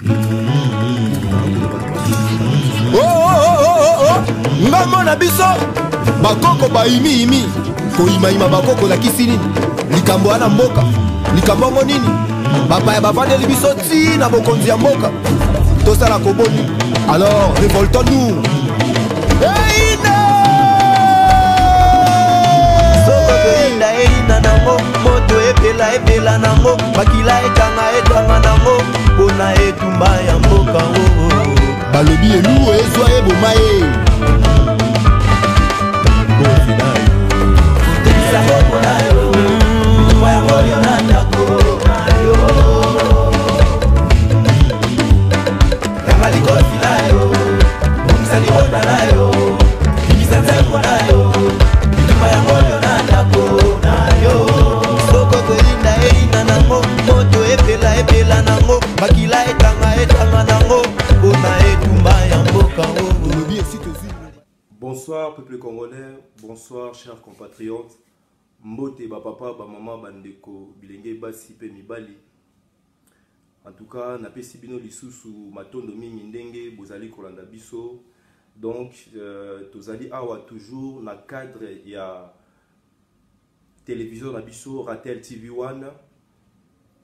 Oh oh oh oh ngamo na biso bakoko baimi imi koima ima bakoko la kisini likambo ana mboka likambo ngo nini papa ya bavandeli biso ti na bokonzi ya mboka tosala koboni alors révoltons-nous. Eina soko toinda eina nango moto ebela ebela nango bakila etanga nango mpona etumba ya mboka balobi elu ezwa eboma ye Bonsoir peuple congolais, bonsoir chers compatriotes. Mbote ba papa ba maman bandeko bilenge basi pe mibali. En tout cas, na pesi bino lisusu matondo mingi ndenge bozali kolanda biso. Donc tozali awa toujours na cadre ya télévision na biso Ratel TV1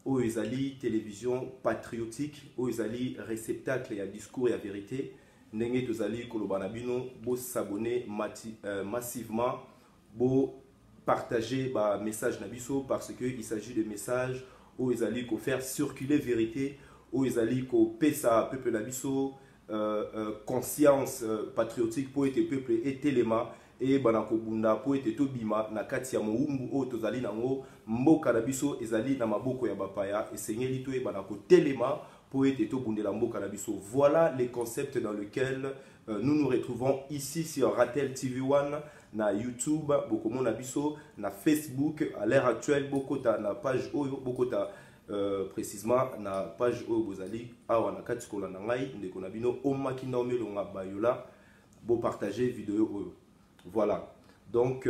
ou ezali télévision patriotique ou ezali réceptacle ya discours ya vérité. Ndenge tozali koloba na bino bo s'abonner massivement, bo partager ba message na biso parce que il s'agit de messages où ezali ko faire circuler vérité, où ezali ko pesa peuple na biso conscience patriotique pour être peuple et téléma et banako bunda pour être tobima na kati ya moumbu o tozali nango mboka na biso ezali na maboko ya bapaya et seigneli to e banako téléma pour être tobundela mboka na biso. Voilà les concepts dans lesquels nous nous retrouvons ici sur Ratel TV1 na YouTube bokomo na biso na Facebook à l'heure actuelle bokota na page oyo bokota précisément na page oyo bozali awa na kati kola na ngai ndeko na bino omaki na omelonga bayola bo partager vidéo oyo. Voilà. Donc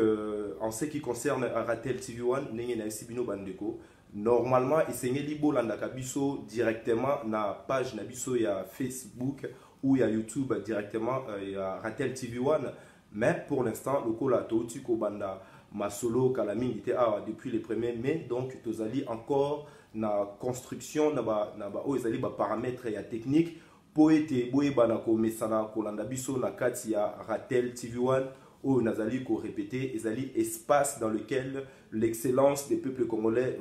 en ce qui concerne Ratel TV1 ndenge na sibino bandeko normalement esengeli bolandaka biso directement na page na biso ya Facebook ou ya YouTube directement ya Ratel TV1, mais pour l'instant le kola touti ko banda masolo kala mingi te awa depuis le 1er mai, donc tozali encore na construction na ba o ezali ba paramètres ya technique po ete boyeba na ko mesana kolanda biso na kati ya Ratel TV1 ou nazali ko répéter ezali espace dans lequel l'excellence des peuples congolais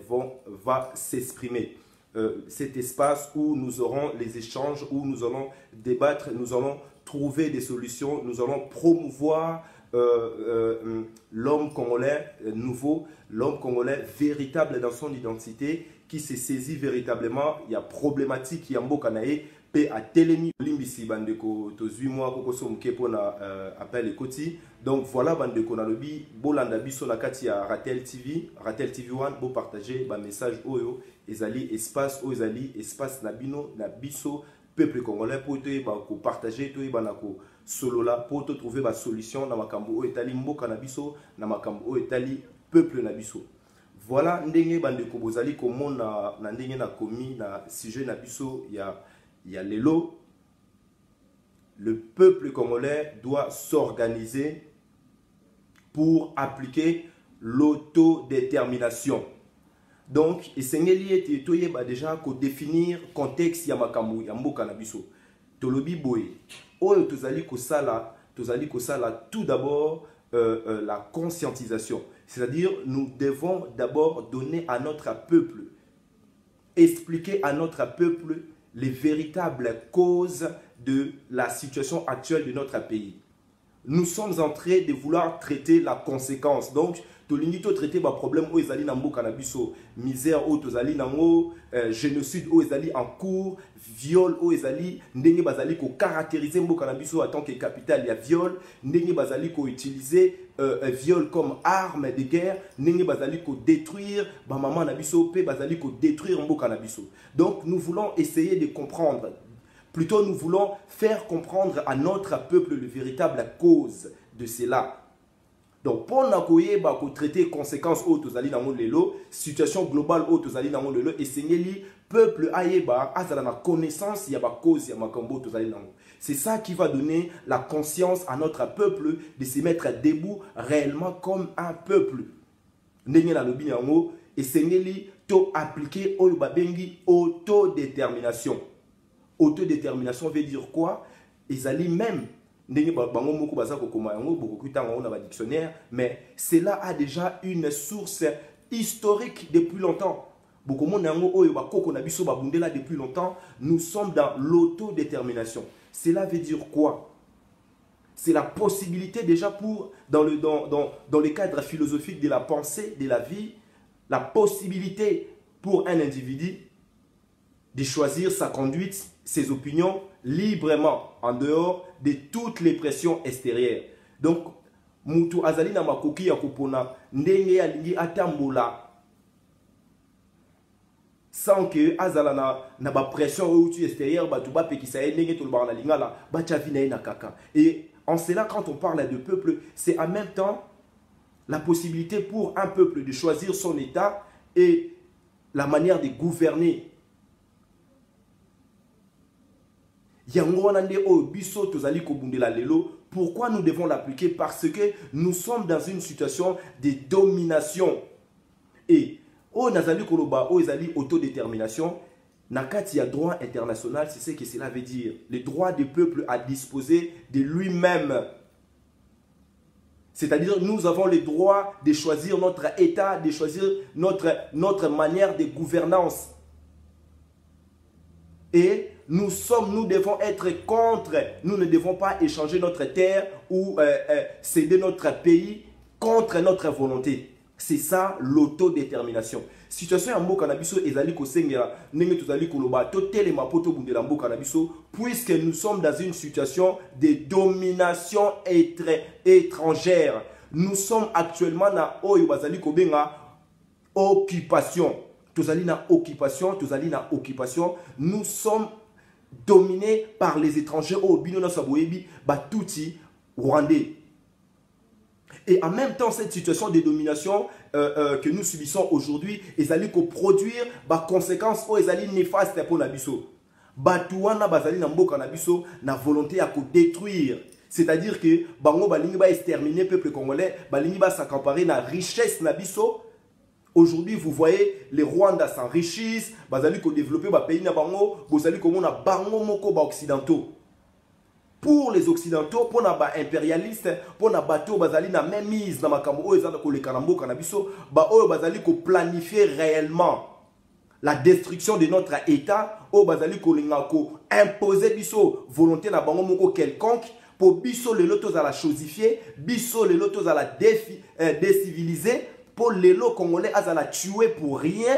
va s'exprimer. Cet espace où nous aurons les échanges, où nous allons débattre, nous allons trouver des solutions, nous allons promouvoir l'homme congolais nouveau, l'homme congolais véritable dans son identité, qui se saisit véritablement. Il y a problématique, il y a mbokanae, pe a telemi limbisi bandeko tozui moi koko somuke pona appel ekoti. Donc voilà bandeko na lobi bolanda biso na kati ya Ratel TV, Ratel TV1 bo partager ba message oyo ezali espace o ezali espace na bino na biso peuple congolais pour te ba ko partager to ba na ko solo la pour te trouver ba solution na makambo o etali mboka na biso na makambo o etali peuple na biso. Voilà ndenge bandeko bozali komona na ndenge na komi na sujet na biso ya lelo. Le peuple congolais doit s'organiser pour appliquer l'autodétermination. Donc, esengeli ete toyeba déjà ko définir contexte ya makambo ya mboka na biso. Tolobi boye. Oyo tozali ko sala tout d'abord la conscientisation. C'est-à-dire, nous devons d'abord donner à notre peuple, expliquer à notre peuple les véritables causes de la situation actuelle de notre pays. Nous sommes en train de vouloir traiter la conséquence. Donc, tolingi to traiter ba problème o ezali na mboka na biso, misère o tozali nango, génocide o ezali en cours, viol o ezali ndenge bazali ko caractériser mboka na biso en tant que capitale ya viol, ndenge bazali ko utiliser viol comme arme de guerre, ndenge bazali ko détruire ba maman na biso pe bazali ko détruire mboka na biso. Donc nous voulons essayer de comprendre. Plutôt, nous voulons faire comprendre à notre peuple le véritable cause de cela. Donc, pour nous traiter les conséquences autres dans lelo, situation globale autres dans lelo, et c'est le peuple ayeba a la connaissance il y a ba cause il y a makambo c'est ça qui va donner la conscience à notre peuple de se mettre debout réellement comme un peuple. Ndenge na lobi yango et c'est to appliquer au babengi autodétermination. Autodétermination veut dire quoi? Ils allaient même dictionnaire, mais cela a déjà une source historique depuis longtemps. Depuis longtemps, nous sommes dans l'autodétermination. Cela veut dire quoi? C'est la possibilité déjà pour, dans le cadre philosophique de la pensée, de la vie, la possibilité pour un individu de choisir sa conduite, ses opinions librement, en dehors de toutes les pressions extérieures. Donc, Moutou Azali na makoki ya kopona ndenge alingi atambola sans que Azala na ba pression ou tu extérieure ba tuba pekisa ndenge to ba na lingala ba chavina na kaka. Et en cela, quand on parle de peuple, c'est en même temps la possibilité pour un peuple de choisir son état et la manière de gouverner. Pourquoi nous devons l'appliquer? Parce que nous sommes dans une situation de domination. Et au Nazali Koloba, au Ezali autodétermination, Nakati a droit international, c'est ce que cela veut dire. Le droit du peuple à disposer de lui-même. C'est-à-dire, nous avons le droit de choisir notre état, de choisir notre manière de gouvernance. Et nous devons être contre, nous ne devons pas échanger notre terre ou céder notre pays contre notre volonté. C'est ça l'autodétermination. Situation ya mboka na biso ezali kosengela ndenge tozali koloba to telema poto bundela mboka na biso puisque nous sommes dans une situation de domination étrangère. Nous sommes actuellement na oyo bazali kobenga occupation. Tozali na occupation, nous sommes dominés par les étrangers au bino na saboyebi batuti rwandais. Et en même temps, cette situation de domination que nous subissons aujourd'hui, ils allaient produire des conséquences néfastes pour Nabiso. Batouana bazali na mboka Nabiso na volonté à détruire. C'est-à-dire que bango balingi ba exterminer peuple congolais, balingi ba s'accaparer na richesse Nabiso. Aujourd'hui, vous voyez, les Rwandais s'enrichissent, bazali ko développer ba pays na bango, bozali ko mona bango moko ba occidentaux. Pour les occidentaux, pour les impérialistes, pour les bateaux, bazali na même mise dans makambo oyo ezana ko le kanambo kanabiso, ba oyo bazali ko planifier réellement la destruction de notre état, oyo bazali ko linga ko imposer biso volonté na bango moko quelconque pour biso le lotos à la chosifier, biso le lotos à la déciviliser, pour les lots congolais à la tuer pour rien.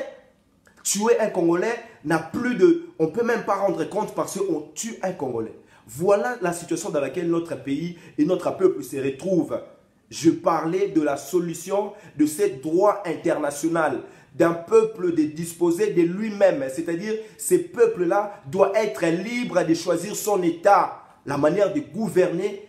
Tuer un Congolais n'a plus de, on peut même pas rendre compte parce qu'on tue un Congolais. Voilà la situation dans laquelle notre pays et notre peuple se retrouvent. Je parlais de la solution de ce droit international d'un peuple de disposer de lui-même. C'est-à-dire, ce peuple-là doit être libre de choisir son état, la manière de gouverner.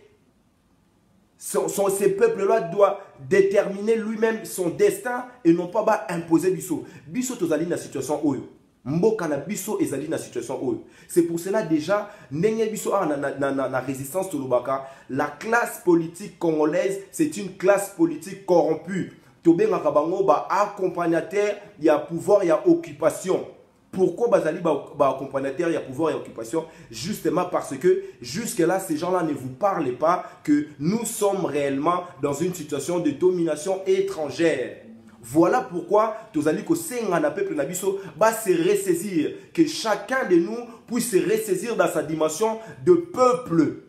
Ce peuple-là doit déterminer lui-même son destin et non pas imposer biso. Biso tozali na situation oyo. Mboka na biso ezali na situation oyo. C'est pour cela déjà ndenge biso na résistance tolobaka, la classe politique congolaise, c'est une classe politique corrompue. Tobengaka bango ba accompagnateur, il y a pouvoir, il y a occupation. Pourquoi bazali ba accompagnateur, il y a pouvoir et occupation? Justement parce que jusque-là, ces gens-là ne vous parlent pas que nous sommes réellement dans une situation de domination étrangère. Voilà pourquoi tozali ko senga na peuple na biso ba se ressaisir, que chacun de nous puisse se ressaisir dans sa dimension de peuple.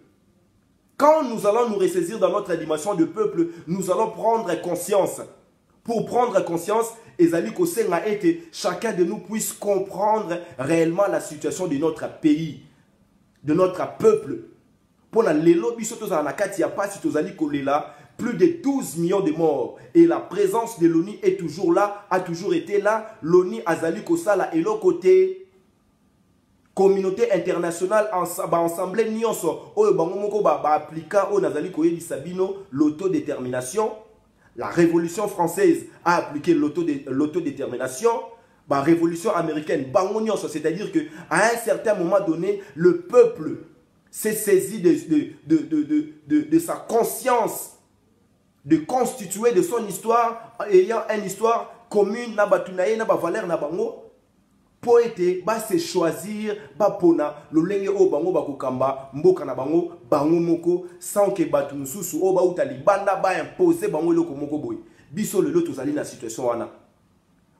Quand nous allons nous ressaisir dans notre dimension de peuple, nous allons prendre conscience. Pour prendre conscience, ezali ko senga ete chacun de nous puisse comprendre réellement la situation de notre pays, de notre peuple. Pour la lelo biso tozala na kati ya pasi tozali kolela, plus de 12 millions de morts. Et la présence de l'ONU est toujours là, a toujours été là. L'ONU azali kosala et l'autre côté, communauté internationale ensemble nyonso oyo bango moko ba appliquer o nazali koyebisa bino l'autodétermination. La Révolution française a appliqué l'autodétermination. La Révolution américaine, c'est-à-dire qu'à un certain moment donné, le peuple s'est saisi de sa conscience, de constituer de son histoire, ayant une histoire commune, na batunaye, na valeur, na bango, pour être, se choisir, pona, lolenge o bango bakukamba, mboka na bango, bango moko, sans que batu mususu o ba utali banda ba imposer bango loko moko boy. Biso le lot tozali na situation wana.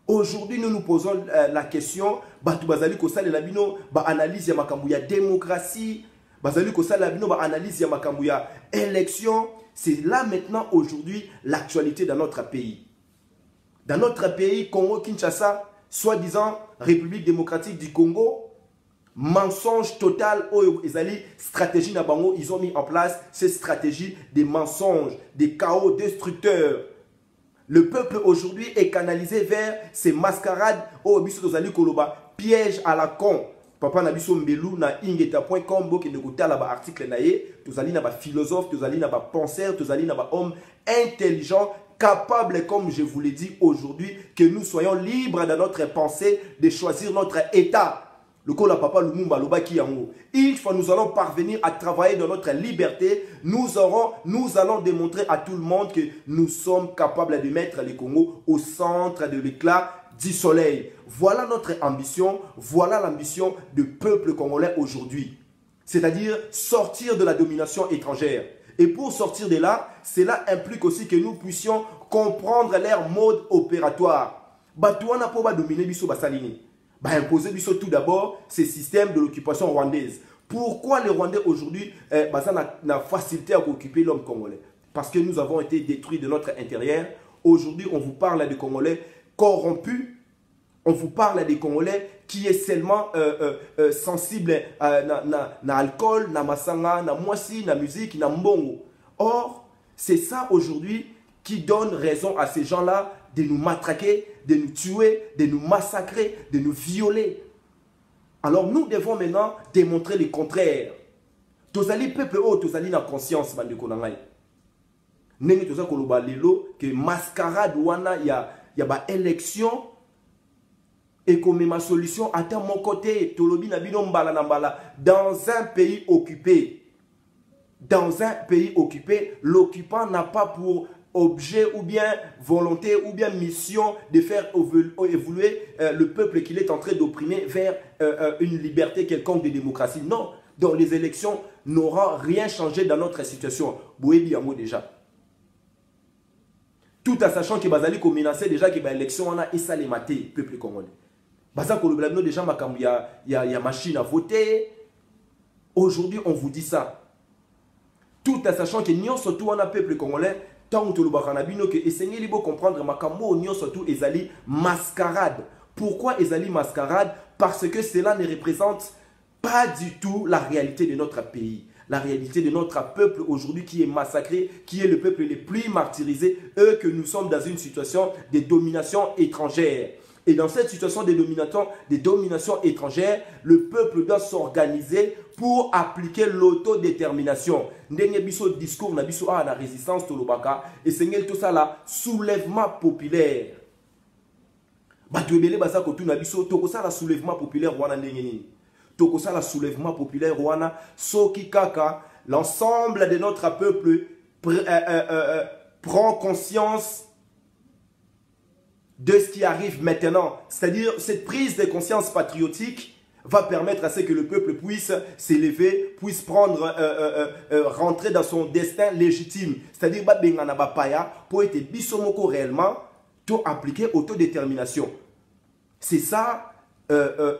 Aujourd'hui, nous nous posons la question, batu bazali ko sala labino ba analyse ya makambu ya démocratie, bazali ko sala labino ba analyse ya makambu ya élection. C'est là maintenant aujourd'hui l'actualité dans notre pays. Dans notre pays, Congo-Kinshasa, soi-disant République démocratique du Congo, mensonge total, stratégie Nabango, ils ont mis en place ces stratégies des mensonges, des chaos destructeurs. Le peuple aujourd'hui est canalisé vers ces mascarades, piège à la con. Papa Nabiso Mbelou na ingeta.com bo qui ne goûte là bas article naé, tous allez na bas philosophe, tous allez na bas penseur, tous allez na bas homme intelligent, capable, comme je vous l'ai dit aujourd'hui, que nous soyons libres dans notre pensée de choisir notre état. Le Kola Papa Lumumba Loba Kiyango. Une fois nous allons parvenir à travailler dans notre liberté, nous allons démontrer à tout le monde que nous sommes capables de mettre les Congo au centre de l'éclat du soleil. Voilà notre ambition, voilà l'ambition du peuple congolais aujourd'hui. C'est-à-dire sortir de la domination étrangère. Et pour sortir de là, cela implique aussi que nous puissions comprendre leur mode opératoire. Batouana pour dominer biso basalini. Imposer biso tout d'abord ces systèmes de l'occupation rwandaise. Pourquoi les Rwandais aujourd'hui n'a facilité à occuper l'homme congolais? Parce que nous avons été détruits de notre intérieur. Aujourd'hui, on vous parle des Congolais corrompus. On vous parle des Congolais qui est seulement sensible na alcool, na masanga, na moisi, na musique, na mbongo. Or, c'est ça aujourd'hui qui donne raison à ces gens-là de nous matraquer, de nous tuer, de nous massacrer, de nous violer. Alors nous devons maintenant démontrer le contraire. Tozali peuple o tozali na conscience bandeko na ngai. Nenge toza koloba lelo que mascarade wana ya ba élection et comme ma solution à mon côté tolobi na bino mbala na mbala dans un pays occupé. Dans un pays occupé, l'occupant n'a pas pour objet ou bien volonté ou bien mission de faire évoluer le peuple qu'il est en train d'opprimer vers une liberté quelconque de démocratie. Non, dans les élections n'aura rien changé dans notre situation. Bouébi Amo déjà. Tout en sachant que Bazali ko menacé déjà que l'élection on a et ça les maté peuple congolais. Bazali ko le déjà makambu ya machine à voter. Aujourd'hui on vous dit ça. Tout en sachant que nous surtout on a peuple congolais. Tant que le que essayez de comprendre makambo union surtout ezali mascarade. Pourquoi ezali mascarade? Parce que cela ne représente pas du tout la réalité de notre pays. La réalité de notre peuple aujourd'hui qui est massacré, qui est le peuple le plus martyrisé, eux que nous sommes dans une situation de domination étrangère. Et dans cette situation de domination étrangère, le peuple doit s'organiser pour appliquer l'autodétermination. Ndenge biso discours na biso la résistance tolobaka et c'est tout ça là soulèvement populaire. Batwebele basa ko tuna biso toko ça la soulèvement populaire wana ndenge nini. Toko ça la soulèvement populaire wana soki kaka l'ensemble de notre peuple prend conscience de ce qui arrive maintenant. C'est-à-dire, cette prise de conscience patriotique va permettre à ce que le peuple puisse s'élever, puisse prendre, rentrer dans son destin légitime. C'est-à-dire, pour être bisomoko réellement, tout appliquer autodétermination. C'est ça,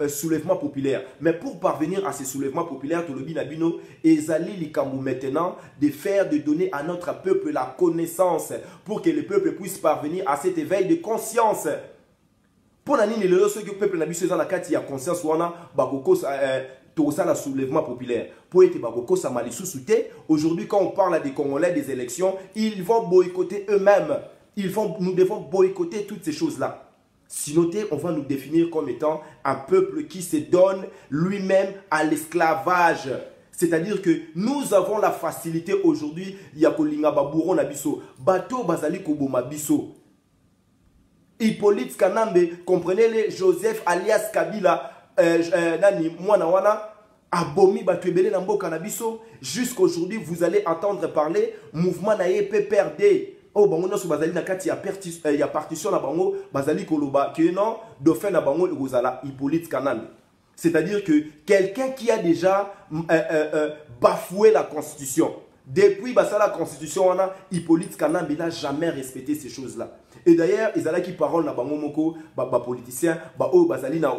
soulèvement populaire. Mais pour parvenir à ces soulèvements populaires, tout le binabino, ezali likambu maintenant de donner à notre peuple la connaissance pour que le peuple puisse parvenir à cet éveil de conscience. Pour la nini le que le peuple nabiso dans la carte a conscience wana bakoko tout ça la soulèvement populaire. Pour être bakoko ça malisou souté. Aujourd'hui quand on parle des Congolais des élections, ils vont boycotter eux-mêmes. Nous devons boycotter toutes ces choses-là. Sinon, on va nous définir comme étant un peuple qui se donne lui-même à l'esclavage. C'est-à-dire que nous avons la facilité aujourd'hui, ya kolinga babouron na biso, bato bazali koboma biso. Hippolyte Kanambe, comprenez-le, Joseph alias Kabila, nani mwana wana, abomi bato ebele na mboka na biso. Jusqu'aujourd'hui, vous allez entendre parler mouvement na ye PPRD. Oh bango nyonso bazali na kati ya partition na bango bazali koloba que non dauphin na bango ekozala Hippolyte Kanambe. C'est-à-dire que quelqu'un qui a déjà bafoué la constitution. Depuis la constitution, Hippolyte Kanambe n'a jamais respecté ces choses-là. Et d'ailleurs, ils ont qui parole na bango moko politiciens, bazali na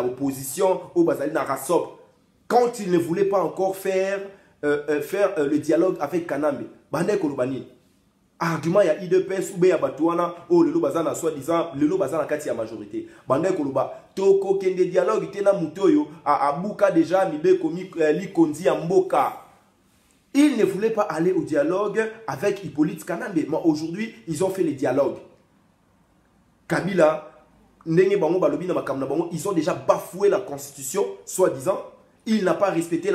opposition, bazali na rasop. Quand ils ne voulaient pas encore faire le dialogue avec Kanambe, bande kolobani. Argument ya IDPS ou ya batouana lelo bazana soi-disant lelo bazana kati ya majorité bande koloba toko kende dialogue tena mutoyo a abuka déjà mibe komi likondi ya mboka. Ils ne voulaient pas aller au dialogue avec Hippolyte Kanambe, mais aujourd'hui ils ont fait le dialogue. Kabila ndenge bango balobi na makamna bango, ils ont déjà bafoué la constitution soi-disant. Il n'a pas respecté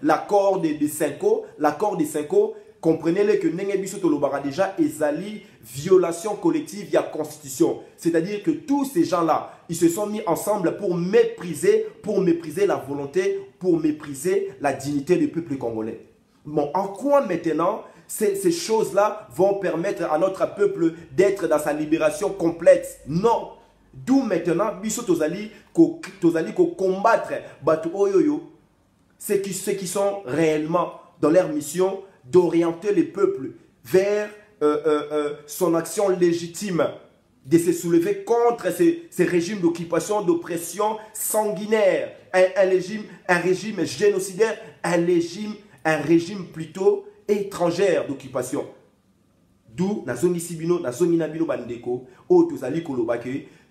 l'accord de Cinco, l'accord de Cinco. Comprenez-le que Nenge Biso Tolobara déjà ezali violation collective de la constitution. C'est-à-dire que tous ces gens-là, ils se sont mis ensemble pour mépriser la volonté, pour mépriser la dignité du peuple congolais. Bon, en quoi maintenant ces choses-là vont permettre à notre peuple d'être dans sa libération complète? Non. D'où maintenant, Biso Tozali ko combattre Batu Oyoyo, ceux qui sont réellement dans leur mission d'orienter les peuples vers son action légitime, de se soulever contre ces régimes d'occupation, d'oppression sanguinaire, un régime génocidaire, un régime plutôt étrangère d'occupation. D'où,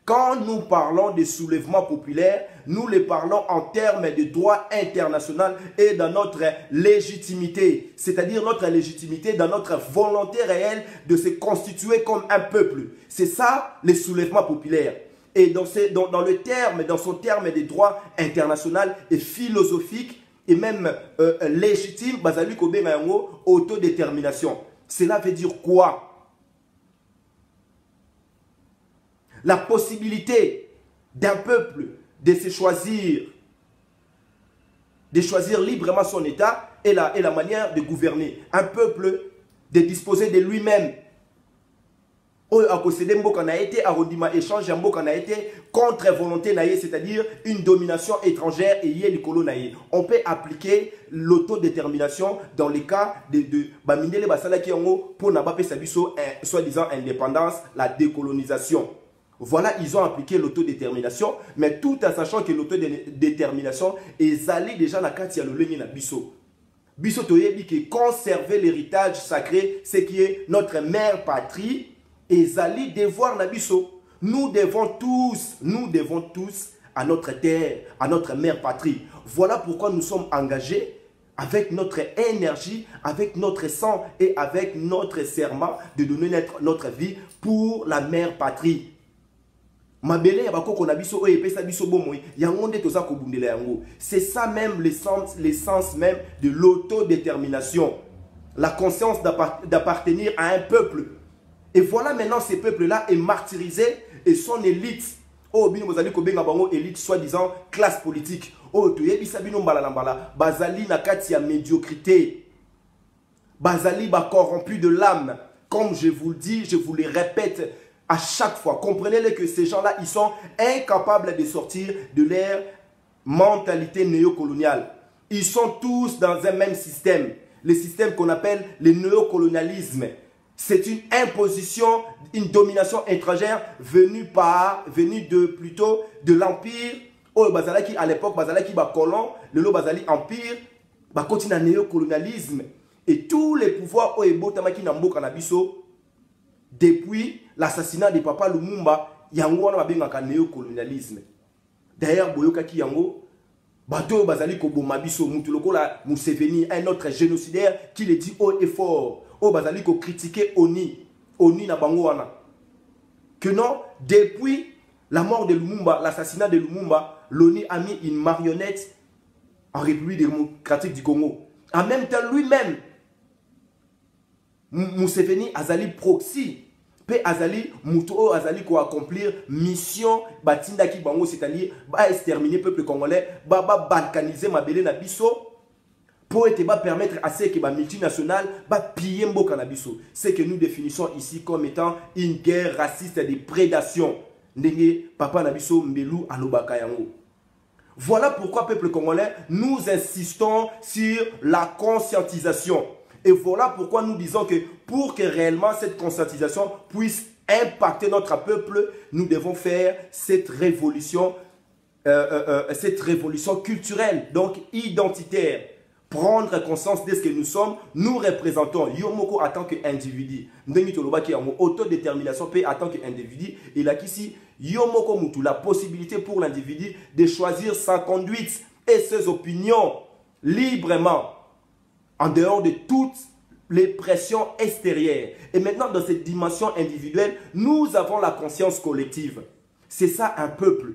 quand nous parlons de soulèvement populaire, nous les parlons en termes de droit international et dans notre légitimité. C'est-à-dire notre légitimité dans notre volonté réelle de se constituer comme un peuple. C'est ça, les soulèvements populaires. Et dans son terme de droit international et philosophique et même légitime, Bazali Kobenga yango, autodétermination. Cela veut dire quoi? La possibilité d'un peuple de se choisir, librement son État et la manière de gouverner. Un peuple de disposer de lui-même. Contre volonté, c'est-à-dire une domination étrangère et on peut appliquer l'autodétermination dans les cas de pour soi-disant indépendance, la décolonisation. Voilà, ils ont appliqué l'autodétermination, mais tout en sachant que l'autodétermination est allée déjà dans la katia le na biso. Biso toyebi que conserver l'héritage sacré, ce qui est notre mère patrie, est allé devoir na biso. Nous devons tous à notre terre, à notre mère patrie. Voilà pourquoi nous sommes engagés avec notre énergie, avec notre sang et avec notre serment de donner notre vie pour la mère patrie. C'est ça même l'essence même de l'autodétermination. La conscience d'appartenir à un peuple. Et voilà maintenant ces peuples-là est martyrisé et son élite. Élite soi-disant classe politique. Bazali na kati ya médiocrité. Bazali ba corrompu de l'âme. Comme je vous le dis, je vous le répète à chaque fois. Comprenez-le que ces gens-là, ils sont incapables de sortir de leur mentalité néocoloniale. Ils sont tous dans un même système. Le système qu'on appelle le néocolonialisme. C'est une imposition, une domination étrangère venue plutôt de l'empire. À l'époque, Bazalaki ba colon, le lo Bazali empire, ba continue à néocolonialisme. Et tous les pouvoirs Tamaki Nambo Kanabiso, depuis l'assassinat de Papa Lumumba, yango wana babengaka néocolonialisme. D'ailleurs, boyokaki yango, bato bazali ko bomabiso mutu lokola Museveni, un autre génocidaire qui le dit haut et fort. Oh bazali ko critiquer Oni na bango wana. Que non, depuis la mort de Lumumba, l'assassinat de Lumumba, l'ONU a mis une marionnette en République démocratique du Congo. En même temps, lui-même, Museveni azali proxy. Pe azali muto azali ko accomplir mission batinda ki bango, c'est-à-dire ba exterminer peuple congolais, ba balkaniser mabele na biso pour permettre à ce que les multinationales piller mboka na biso. C'est que nous définissons ici comme étant une guerre raciste de prédation. Ndenge papa na biso mbelu alobaka yango. Voilà pourquoi peuple congolais, nous insistons sur la conscientisation. Et voilà pourquoi nous disons que pour que réellement cette conscientisation puisse impacter notre peuple, nous devons faire cette révolution culturelle, donc identitaire. Prendre conscience de ce que nous sommes, nous représentons Yomoko en tant qu'individu. Autodétermination en tant qu'individu. Et là, ici, Yomoko Mutu, la possibilité pour l'individu de choisir sa conduite et ses opinions librement, en dehors de toutes les pressions extérieures. Et maintenant, dans cette dimension individuelle, nous avons la conscience collective. C'est ça un peuple.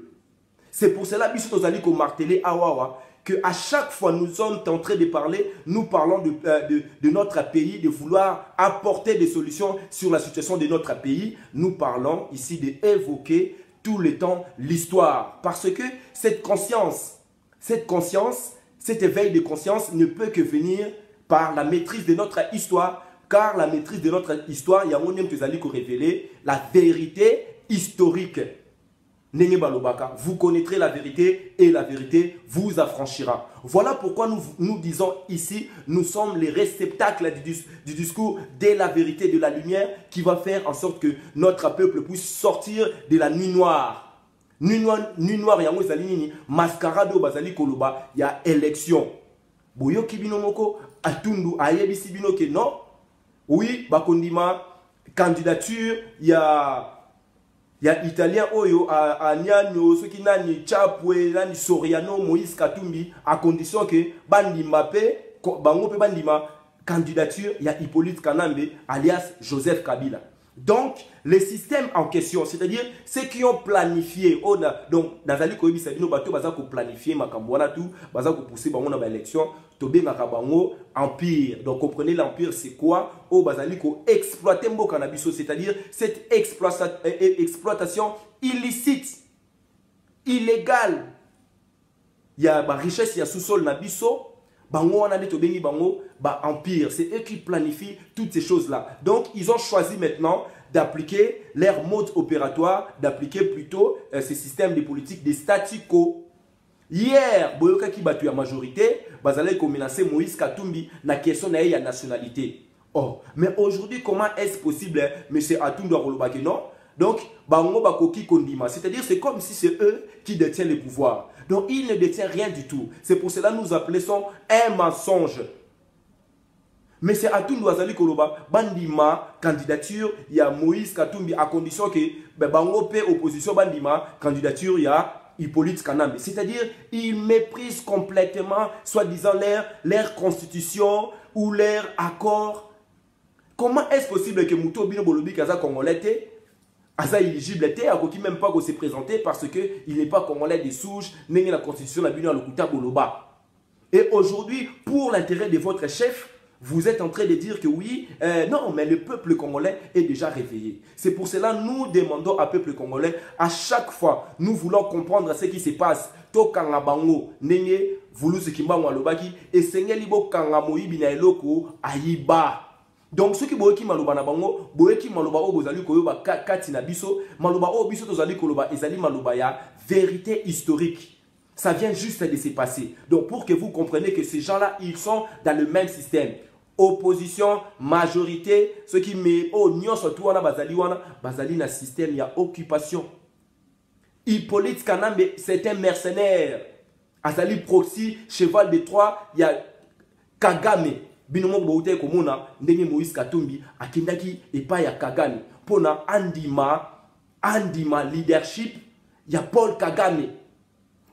C'est pour cela que nous allons marteler Awawa, qu'à chaque fois nous sommes en train de parler, nous parlons de notre pays, de vouloir apporter des solutions sur la situation de notre pays. Nous parlons ici d'évoquer tout le temps l'histoire. Parce que cette conscience, cet éveil de conscience ne peut que venir par la maîtrise de notre histoire, car la maîtrise de notre histoire, il y a un même que vous révéler la vérité historique. Vous connaîtrez la vérité et la vérité vous affranchira. Voilà pourquoi nous disons ici, nous sommes les réceptacles du discours de la vérité, de la lumière, qui va faire en sorte que notre peuple puisse sortir de la nuit noire. Nuit noire, yango ezali nini, mascarade bazali koloba, il y a élection. Boyo kibino moko atundu ayebisi bino ke non. Oui, bakondima candidature, il y a Italien oyo a Nyanyo, ceux qui nani Chapwe, nani Soriano, Moïse Katumbi, à condition que bandima pe bango pe bandima candidature, il y a Hippolyte Kanambe alias Joseph Kabila. Donc, les systèmes en question, c'est-à-dire ceux qui ont planifié, donc, Nazali Koyebi Sabino Bato, Bazako planifié, Makambouana tout, Bazako poussé, Bango na élection, Tobé Makabango, empire. Donc, comprenez l'empire, c'est quoi? Oh, Bazali Ko exploiter Mbo Cannabis, c'est-à-dire cette exploitation illicite, illégale. Il y a la richesse, il y a sous-sol Nabiso. Bango wana de tobengi bango ba empire, c'est eux qui planifient toutes ces choses-là. Donc ils ont choisi maintenant d'appliquer leur mode opératoire, d'appliquer plutôt ces systèmes de politique des statu quo. Hier, boyoka ki batu ya majorité, bazalé ko menacer Moïse Katumbi na question na ya nationalité. Oh, mais aujourd'hui comment est-ce possible monsieur Atundu Arolobake non? Donc bango bakoki kondima, c'est-à-dire c'est comme si c'est eux qui détiennent le pouvoir. Donc, il ne détient rien du tout. C'est pour cela que nous appelons un mensonge. Mais c'est Atundu Azali Koloba, Bandima, candidature, il y a Moïse Katumbi, à condition que Bango P, opposition, Bandima, candidature, il y a Hippolyte Kanambe. C'est-à-dire, ils méprisent complètement, soi-disant, leur constitution ou leur accord. Comment est-ce possible que Mouto Bino Bolobi Kaza Congolais Asa éligible était, à qui même pas se présenter parce qu'il n'est pas congolais des souches, n'est la constitution la Bino Lokuta Boloba. Et aujourd'hui, pour l'intérêt de votre chef, vous êtes en train de dire que oui, non, mais le peuple congolais est déjà réveillé. C'est pour cela que nous demandons au peuple congolais, à chaque fois, nous voulons comprendre ce qui se passe. Tokanga bango, nenge, voulu ce qui m'a alobaki, et seigneur libo kanga moibi na eloko ayiba. Donc ceux qui boyeki maloba na bango, boyeki maloba o bozali koyoba kati na biso, maloba o biso tozali koloba ezali maloba ya vérité historique. Ça vient juste de se passer. Donc pour que vous compreniez que ces gens-là, ils sont dans le même système. Opposition, majorité, ceux qui met oh nyon surtout wana bazali na système, il y a occupation. Hippolyte Kanambe, c'est un mercenaire. Azali proxy, cheval de Troie, il y a Kagame. Binomo boute komona ndenge Moïse Katumbi akindaki epa ya Kagame pona andima leadership ya Paul Kagame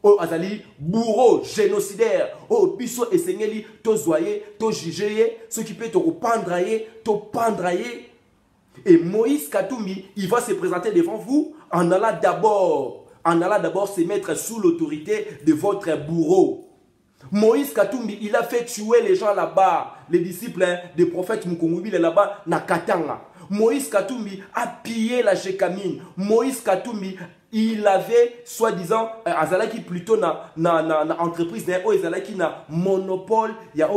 o azali bourreau génocidaire o biso esengeli to zoyer to juger ce qui peut te rependrailler to pendrailler. Et Moïse Katumbi il va se présenter devant vous en allant d'abord se mettre sous l'autorité de votre bourreau. Moïse Katumbi, il a fait tuer les gens là-bas, les disciples des prophètes Mukongoubi là-bas, na Katanga. Moïse Katumbi a pillé la Gécamine. Moïse Katumbi, il avait, soi-disant, Azalaki plutôt na entreprise, Azalaki na monopole, il y a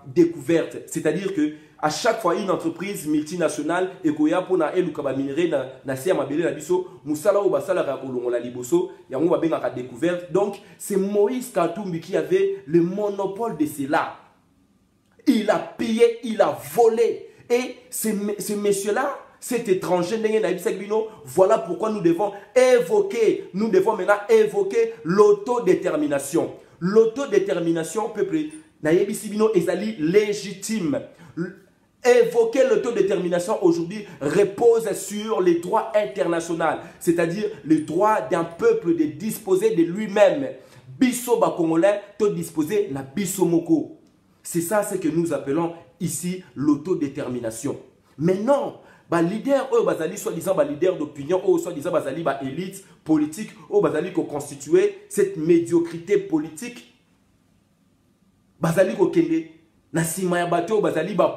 découverte. C'est-à-dire que à chaque fois une entreprise multinationale et qu'il y a pour na elukaba minerai na sia mabele na biso musala o basala ka kolongola liboso yango babengaka découverte. Donc c'est Moïse Katumbi qui avait le monopole de cela. Il a pillé, il a volé. Et ce monsieur-là, cet étranger, voilà pourquoi nous devons maintenant évoquer l'autodétermination. L'autodétermination, peuple, est légitime. Évoquer l'autodétermination aujourd'hui repose sur les droits internationaux, c'est-à-dire le droit d'un peuple de disposer de lui-même. Biso ba Congolais, to disposer na biso moko. C'est ça ce que nous appelons ici l'autodétermination. Mais non, les leaders, soi-disant leaders d'opinion, soi-disant élite politique, qui constituer cette médiocrité politique,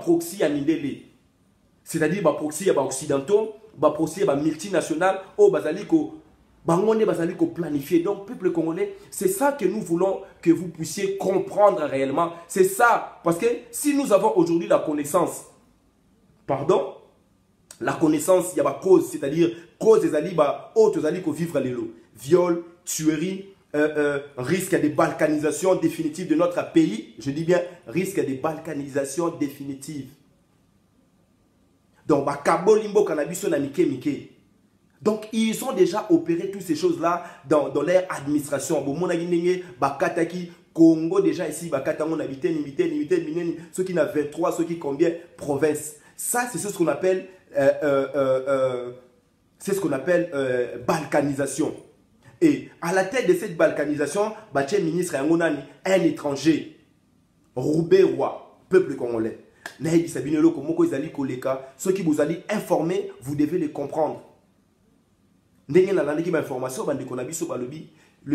proxy à Mindele. C'est-à-dire proxy à occidentaux, proxy à multinationales, planifier. Donc, peuple congolais, c'est ça que nous voulons que vous puissiez comprendre réellement. C'est ça. Parce que si nous avons aujourd'hui la connaissance, la connaissance, il y a une cause, c'est-à-dire cause des alibas, autres alibas vivre les lots. Viol, tuerie, risque de balkanisation définitive de notre pays. Je dis bien risque de balkanisation définitive. Donc, Kabo Limbo Cannabis na Mike. Donc, ils ont déjà opéré toutes ces choses-là dans leur administration. Congo, déjà ici, ceux qui n'ont 23, ceux qui combien provinces. Ça, c'est ce qu'on appelle, balkanisation. Et à la tête de cette balkanisation, ministre un étranger, Roubaix Roi, peuple congolais. Ceux qui vous allez informer, vous devez les comprendre. Le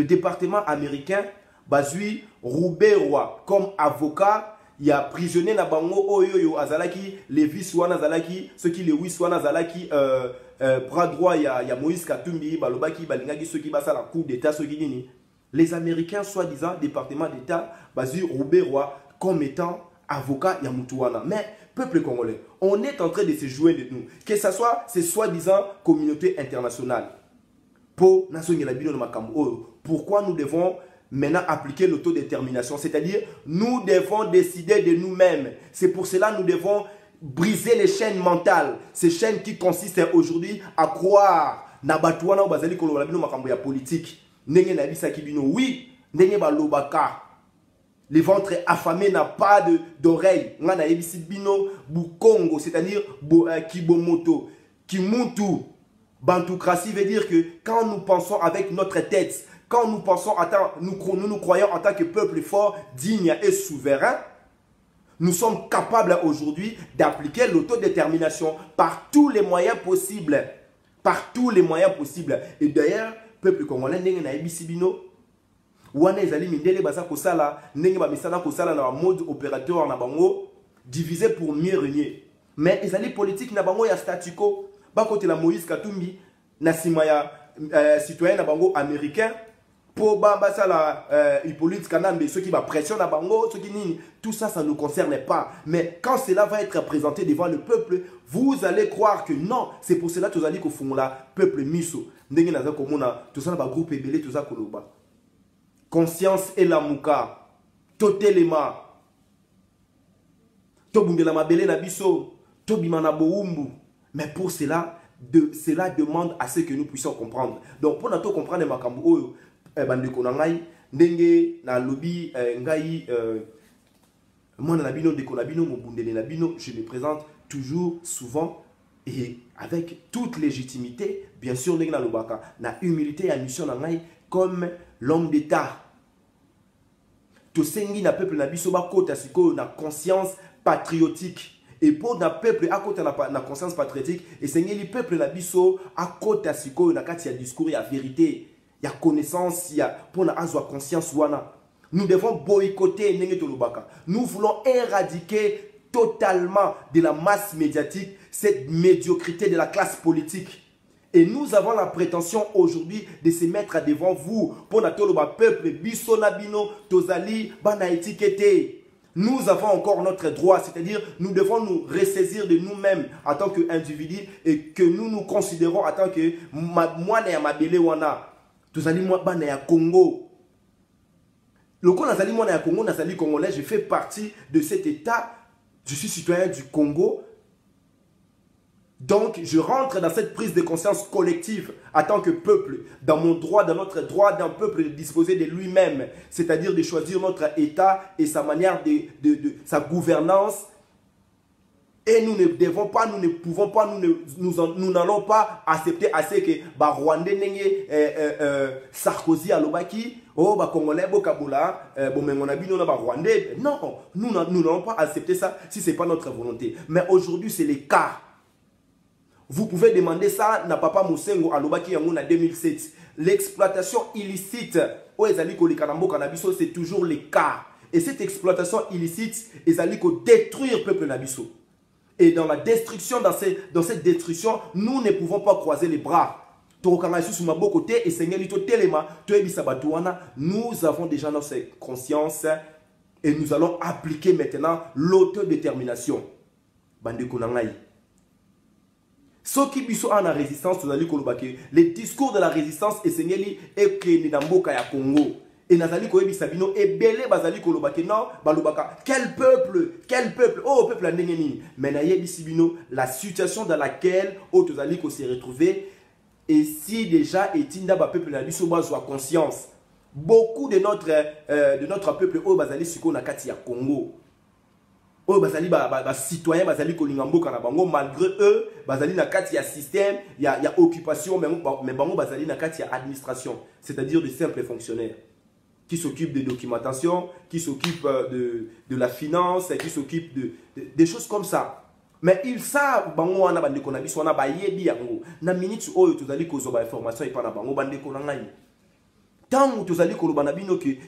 département américain Bazui Roubaix Roi comme avocat, il a prisonnier na bango oyo azalaki Levis wana azalaki ceux qui Lewis wana azalaki bras droit il y a Moïse Katumbi balobaki balingaki ceux qui basa la coup d'état ceux qui nini. Les Américains soi-disant département d'état Bazui Roubaix Roi comme étant avocat ya mutuana. Mais peuple congolais, on est en train de se jouer de nous, que ce soit ces soi-disant communauté internationale. Pourquoi nous devons maintenant appliquer l'autodétermination? C'est-à-dire, nous devons décider de nous-mêmes. C'est pour cela que nous devons briser les chaînes mentales. Ces chaînes qui consistent aujourd'hui à croire Nabatouana ou Bazali Kolobino Makambo ya politique. Nenge na bisa kibino. Oui, nenge ba lobaka. Le ventre affamé n'a pas d'oreille. Ngana ebisi bino Bukongo, c'est-à-dire Kibomoto, Kimuntu. Bantoucratie veut dire que quand nous pensons avec notre tête, quand nous pensons, nous croyons en tant que peuple fort, digne et souverain, nous sommes capables aujourd'hui d'appliquer l'autodétermination par tous les moyens possibles. Par tous les moyens possibles. Et d'ailleurs, peuple congolais, n'est pas bisibino. Wana ezali mindele baza kosala, n'est pas misana kosala na mode opérateur na bango, divisé pour mieux régner. Mais ezali politique na bango ya statu quo. Côté la Moïse Katumbi, na simaya citoyen na bango américain, pour bambasa la Hippolyte Kanambe, ceux qui va pression na bango, ceux qui nini, tout ça, ça ne nous concerne pas. Mais quand cela va être présenté devant le peuple, vous allez croire que non, c'est pour cela que vous allez qu'au fond là, peuple miso, ndenge naza komona, tout ça na groupe ebele, tout ça koloba. Conscience et la mouka, totelema, tobungela mabele na biso, tobimana boumbu. Mais pour cela, cela demande à ce que nous puissions comprendre. Donc, pour nous comprendre, je me présente toujours, souvent, et avec toute légitimité, bien sûr, na humilité et mission comme l'homme d'État. Tout sengi na peuple na biso ba kota siko na conscience patriotique. Et pour un peuple à côté de la conscience patriotique, et c'est le peuple na biso à côté de la discours, il y a vérité, il y a connaissance, il y a pour la conscience wana. Nous devons boycotter Ndenge Tolobaka. Nous voulons éradiquer totalement de la masse médiatique cette médiocrité de la classe politique. Et nous avons la prétention aujourd'hui de se mettre devant vous pour notre peuple, Bissonabino, Tozali, Bana étiqueté. Nous avons encore notre droit, c'est-à-dire nous devons nous ressaisir de nous-mêmes en tant qu'individus et que nous nous considérons en tant que moi na mabele wana. Tozali moi Bana ya Congo. Le coup nazali moi na Congo, nazali congolais, je fais partie de cet état. Je suis citoyen du Congo. Donc, je rentre dans cette prise de conscience collective en tant que peuple, dans mon droit, dans notre droit d'un peuple de disposer de lui-même, c'est-à-dire de choisir notre État et sa manière sa gouvernance. Et nous ne devons pas, nous ne pouvons pas, nous n'allons pas accepter assez que Rwandais Sarkozy à l'Obaki, Congolais, Kabula, Rwandais. Non, nous n'allons pas accepter ça si ce n'est pas notre volonté. Mais aujourd'hui, c'est le cas. Vous pouvez demander ça na Papa Moussengo à l'Obaki en 2007. L'exploitation illicite au Ezaliko Likanambo Kanabiso, c'est toujours le cas. Et cette exploitation illicite, Ezaliko détruire le peuple Nabiso. Et dans la destruction, dans cette destruction, nous ne pouvons pas croiser les bras. Nous avons déjà notre conscience et nous allons appliquer maintenant l'autodétermination. Ce qui biso en résistance, les discours de la résistance et que Namboka ya Congo. Et Nazali Koyebi Sabino et Belé Bazali Kolobake non Balobaka. Quel peuple, oh peuple à Neneni. Mais Nayebi Sibino, la situation dans laquelle Otozali Ko s'est retrouvé, et si déjà Etinda ba peuple na biso bazwa conscience, beaucoup de notre peuple au Bazali Siko Nakati ya Congo. Oh Bazali ba citoyen Bazali Kolingambo Kanabango, malgré eux, Bazali Nakati ya système, il y a occupation, mais Bango Bazali Nakati ya administration, c'est-à-dire de simples fonctionnaires qui s'occupe de documentation, qui s'occupe de la finance, qui s'occupe des choses comme ça. Mais ils savent,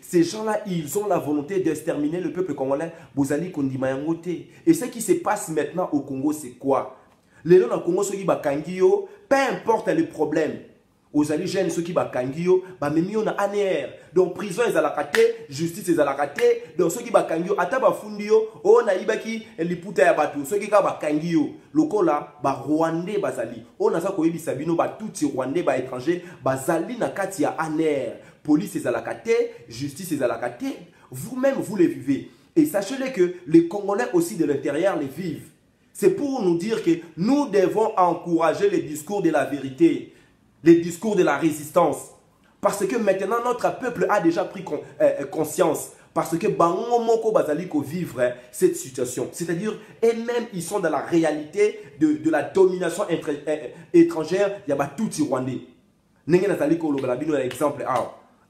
ces gens-là, ils ont la volonté d'exterminer le peuple congolais. Et ce qui se passe maintenant au Congo, c'est quoi? Les gens au Congo, peu importe les problèmes. Aux alliés jeunes, ceux qui bakangio, bamemio na ANR. Donc prison ils la raté, justice ils la raté. Donc ceux qui bakangio, ataba fundio, oh na ibaki liputa ya batu. Ceux qui bakangio, lokola ba Rwandais bazali. On a ça ko yebi sabino ba tout Rwandais ba étranger, bazali na kati ya ANR. Police ils la raté, justice ils la raté. Vous-même vous les vivez. Et sachez-le que les Congolais aussi de l'intérieur les vivent. C'est pour nous dire que nous devons encourager les discours de la vérité. Les discours de la résistance. Parce que maintenant, notre peuple a déjà pris conscience. Parce que Bango Moko Bazaliko vivre cette situation. C'est-à-dire, eux-mêmes, ils sont dans la réalité de la domination étrangère. Il y a tout Rwandais. Nenge Nazaliko Lobalabino, exemple.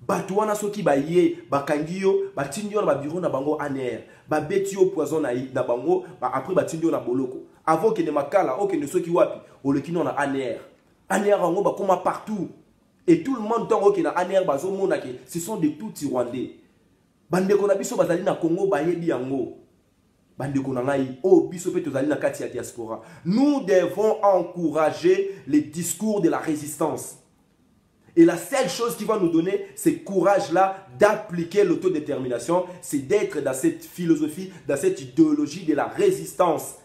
Batouana soki baye, bakangio, batindio na bureau na bango aner, babetio poison na bango, après batindio na boloko. Avant que ne makala, ok ne soki wapi, o le kino na aner. Aner ango ba koma partout. Et tout le monde tango ki na aner bazo mona ke ce sont des tout Rwandais. Bandeko na biso bazali na Congo bayebi yango. Bandeko na ngai o biso pe tozali na kati ya diaspora. Nous devons encourager les discours de la résistance. Et la seule chose qui va nous donner ce courage-là d'appliquer l'autodétermination, c'est d'être dans cette philosophie, dans cette idéologie de la résistance.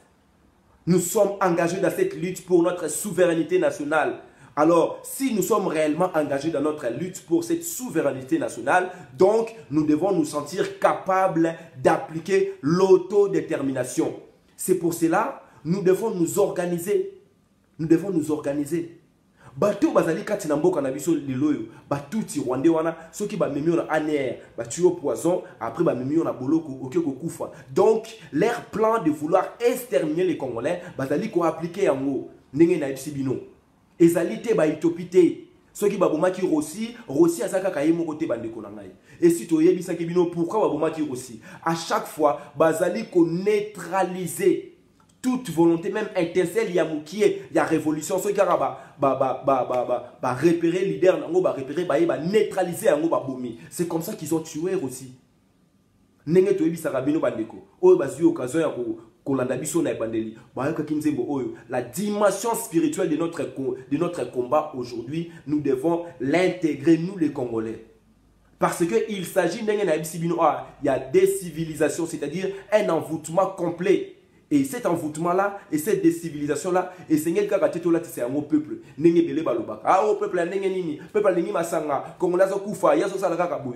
Nous sommes engagés dans cette lutte pour notre souveraineté nationale. Alors, si nous sommes réellement engagés dans notre lutte pour cette souveraineté nationale, donc nous devons nous sentir capables d'appliquer l'autodétermination. C'est pour cela que nous devons nous organiser. Nous devons nous organiser. Bato bazali kati na mboka na biso liloyo batuti Rwandais wana soki ba memio na ANR ba tuyo poison après ba memio na boloko okeko kufa. Donc leur plan de vouloir exterminer les Congolais bazali ko appliquer yango ndenge na bino ezali te ba itopité soki ba bomaki Rossi asaka kayemo kote bandeko na ngai. Et si to yebisa ke bino pourquoi ba bomaki Rossi à chaque fois bazali ko neutraliser toute volonté, même étincelle, il y a moukié, il y a révolution, ceux qui ont repéré leader, repéré, neutraliser, c'est comme ça qu'ils ont tué aussi. ndenge toyebisaka bino bandeko oyo bazwi occasion ya kolanda biso na ebandeli bayokaki nzembo oyo. La dimension spirituelle de notre combat aujourd'hui, nous devons l'intégrer, nous les Congolais. Parce qu'il s'agit ndenge na yebisi bino il y a des civilisations, c'est-à-dire un envoûtement complet. Et cet envoûtement-là, et cette décivilisation-là, et c'est un peu c'est un peuple. Au peuple,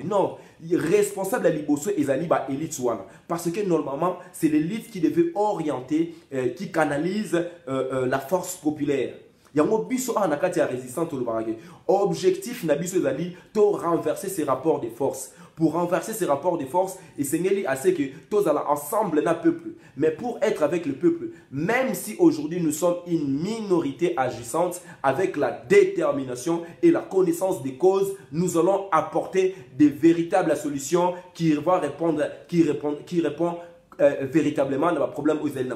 non, responsable de l'Ibosso et Zaliba élite. Parce que normalement, c'est l'élite qui devait orienter, qui canalise la force populaire. Il y a un biso en akati résistant au barrage. Objectif na biso ezali to renverser ces rapports de force. Pour renverser ces rapports de force, et c'est assez que tous allons ensemble dans le peuple. Mais pour être avec le peuple, même si aujourd'hui nous sommes une minorité agissante, avec la détermination et la connaissance des causes, nous allons apporter des véritables solutions qui vont répondre, qui répond véritablement dans le problème aux élèves.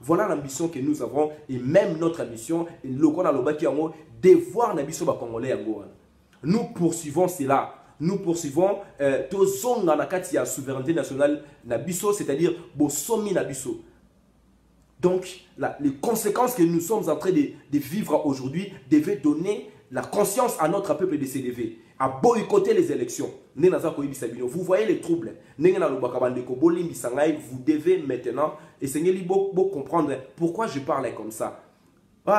Voilà l'ambition que nous avons et même notre ambition et le devoir nabiso ba congolais. Nous poursuivons cela. Nous poursuivons tous na kati ya souveraineté nationale nabiso, c'est-à-dire bosomi nabiso. Donc les conséquences que nous sommes en train de vivre aujourd'hui devaient donner la conscience à notre peuple de se lever, à boycotter les élections. Vous voyez les troubles. Vous devez maintenant essayer de comprendre pourquoi je parle comme ça. Je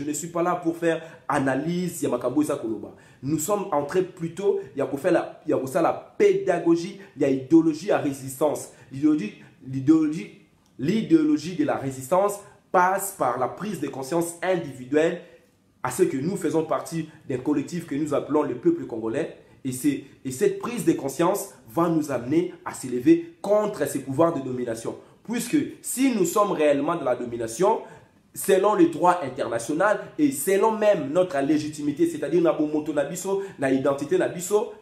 ne suis pas là pour faire analyse. Nous sommes en train plutôt de faire la pédagogie, il y a idéologie à résistance. L'idéologie de la résistance passe par la prise de conscience individuelle à ce que nous faisons partie d'un collectif que nous appelons le peuple congolais. Et cette prise de conscience va nous amener à s'élever contre ces pouvoirs de domination. Puisque si nous sommes réellement dans la domination, selon le droit international et selon même notre légitimité, c'est-à-dire na bomoto na biso, na identité na biso,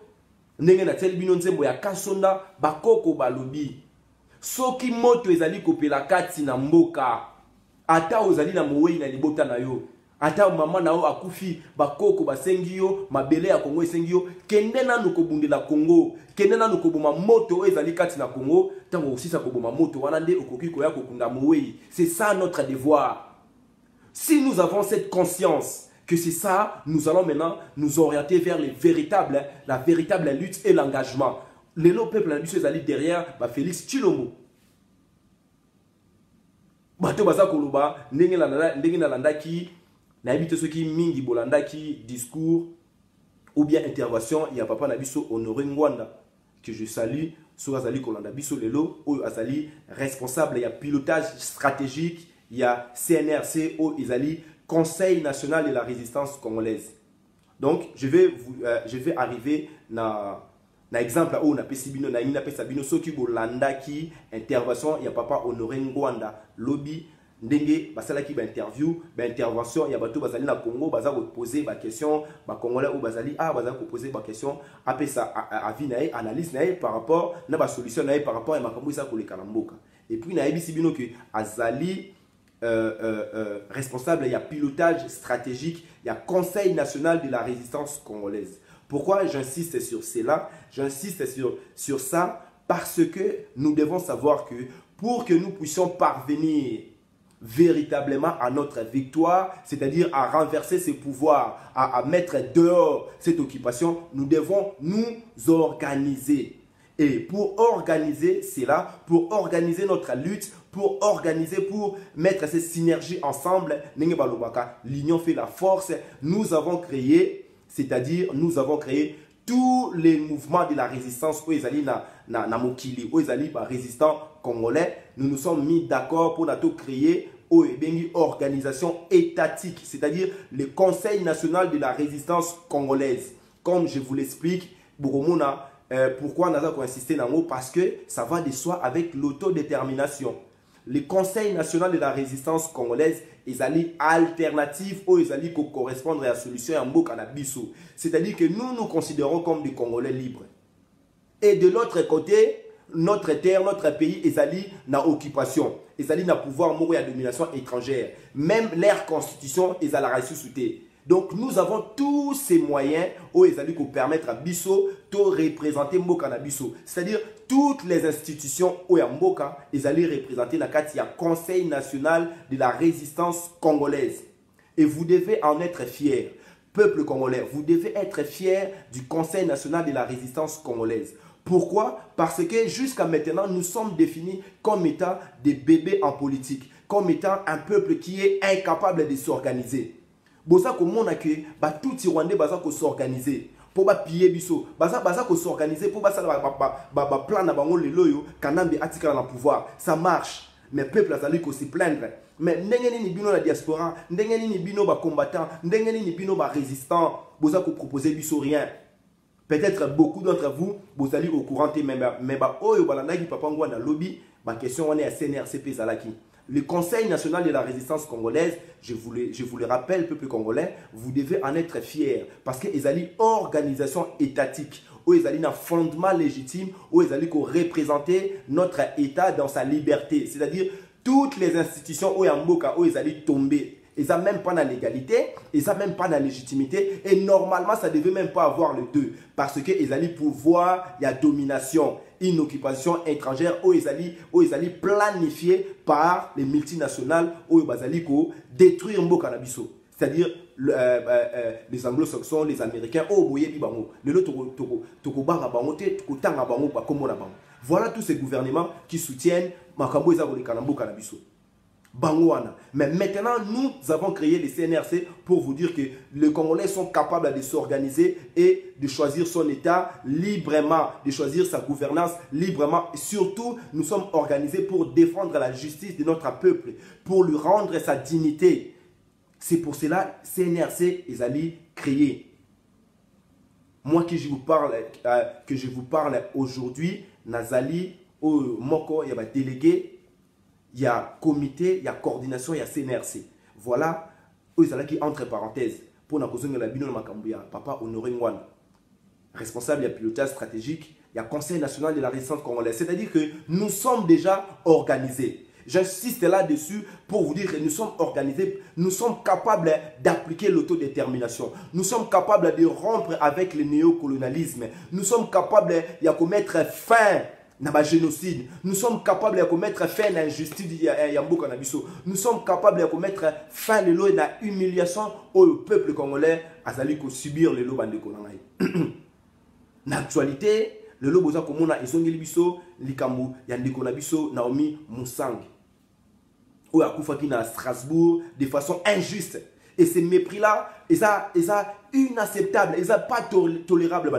ndenge na tel bino nzembo ya kasonda bakoko balobi. Soki moto ezali kopela kati na mboka, ata ozali na mowei na libota na yo, ata mama na yo akufi bakoko basengi yo, mabele ya Kongo esengi yo, kende nanu kobundela Kongo, kende nanu koboma moto ezali kati na Kongo, tango osisa koboma moto wana nde okoki koya kokunda mowei. C'est ça notre devoir. Si nous avons cette conscience que c'est ça, nous allons maintenant nous orienter vers la véritable lutte et l'engagement. Le peuple allé derrière Félix Tshilombo. Bato baza koloba ndenge na landaki na habite ceux qui mingi bolandaki discours ou bien intervention, il y a papa na biso Honoré Ngwanda que je salue sur azali kolanda biso lelo ou azali responsable, il y a pilotage stratégique. Il y a CNRC au Isali, Conseil national de la résistance congolaise. Donc, je vais arriver na exemple où on a pesibino na ina pesabino soki bolanda ki intervention, il y a papa Honoré Ngwanda lobby ndenge basala ki ba interview, ba intervention, il y a bato bazali na Congo, baza poser ba question, ba congolais ou bazali baza poser ba question, après ça avis nae, analyse nae par rapport na ba solution nae par rapport à makambo isa ko le kalamboka. Et puis na ebisibino que azali responsable, il y a pilotage stratégique, il y a Conseil national de la résistance congolaise. Pourquoi j'insiste sur cela? J'insiste sur ça parce que nous devons savoir que pour que nous puissions parvenir véritablement à notre victoire, c'est-à-dire à renverser ces pouvoirs, à mettre dehors cette occupation, nous devons nous organiser. Et pour organiser cela, pour organiser notre lutte, pour mettre ces synergies ensemble, l'union fait la force. Nous avons créé, c'est-à-dire nous avons créé tous les mouvements de la résistance où ils allaient na mokili, où ils allaient résistants congolais. Nous nous sommes mis d'accord pour créer une organisation étatique, c'est-à-dire le Conseil national de la résistance congolaise. Comme je vous l'explique, Burumuna. Pourquoi nous avons insisté dans parce que ça va de soi avec l'autodétermination. Le Conseil national de la résistance congolaise est alternative ou est correspondre à la solution en Mboka-Nabiso. C'est-à-dire que nous considérons comme des Congolais libres. Et de l'autre côté, notre terre, notre pays est dans occupation. Est dans pouvoir mourir à domination étrangère. Même leur constitution est à la ressuscité. Donc nous avons tous ces moyens où ils allaient permettre à Bisso de représenter Mboka na Bisso. C'est-à-dire toutes les institutions où Mboka, ils allaient représenter la Conseil national de la résistance congolaise. Et vous devez en être fiers. Peuple congolais, vous devez être fiers du Conseil national de la résistance congolaise. Pourquoi? Parce que jusqu'à maintenant, nous sommes définis comme étant des bébés en politique, comme étant un peuple qui est incapable de s'organiser. Bosa ko mona ke ba tout Rwandais baza ko s'organiser pour ba piller biso, baza ko s'organiser pour ba plan na bango lelo yo kanambe atika na pouvoir. Ça marche, mais peuple azali ko se plaindre. Mais ndenge nini bino la diaspora, ndenge nini bino ba combattants, ndenge nini bino ba résistants, bosa ko proposer biso rien. Peut-être beaucoup d'entre vous, vous allez au courant, mais oyo balanaki papa ngwa na lobby, ma question on est à CNRCP Zalaki. Le Conseil national de la résistance congolaise, je vous le rappelle, peuple congolais, vous devez en être fiers parce que ils allaient organisation étatique, où ils allaient un fondement légitime, où ils allaient représenter notre État dans sa liberté. C'est-à-dire toutes les institutions où ils allaient tomber. Ils n'ont même pas la légalité, ils n'ont même pas la légitimité et normalement ça ne devait même pas avoir le deux parce qu'ils allaient pouvoir, il y a domination, une occupation étrangère où ils allaient planifier par les multinationales où ils allaient détruire Mboka na biso. C'est-à-dire les anglo-saxons, les américains, voilà tous ces gouvernements qui soutiennent Makambo Mboka na biso. Bangouana. Mais maintenant, nous avons créé les CNRC pour vous dire que les Congolais sont capables de s'organiser et de choisir son État librement, de choisir sa gouvernance librement. Et surtout, nous sommes organisés pour défendre la justice de notre peuple, pour lui rendre sa dignité. C'est pour cela que CNRC est allé créer. Moi que je vous parle aujourd'hui, Nazali, au Moko, il y a un délégué. Il y a comité, il y a coordination, il y a CNRC. Voilà, qui entre parenthèses, pour la cause de la bino Makambuya, papa Honoré Ngwan, responsable du pilotage stratégique, il y a Conseil national de la résistance congolaise. C'est-à-dire que nous sommes déjà organisés. J'insiste là-dessus pour vous dire que nous sommes organisés, nous sommes capables d'appliquer l'autodétermination. Nous sommes capables de rompre avec le néocolonialisme. Nous sommes capables de mettre fin à génocide. Nous sommes capables de mettre fin à l'injustice de Mboka na biso. Nous sommes capables de mettre fin à l'humiliation au peuple congolais azali ko subir le lo bande konangai. L'actualité, le lo boza komona ezongeli biso likambu ya ndeko na biso Naomi Musangi. Ou akufaki na Strasbourg de façon injuste. Et ces mépris-là, ils sont inacceptables, ils sont pas tolérables.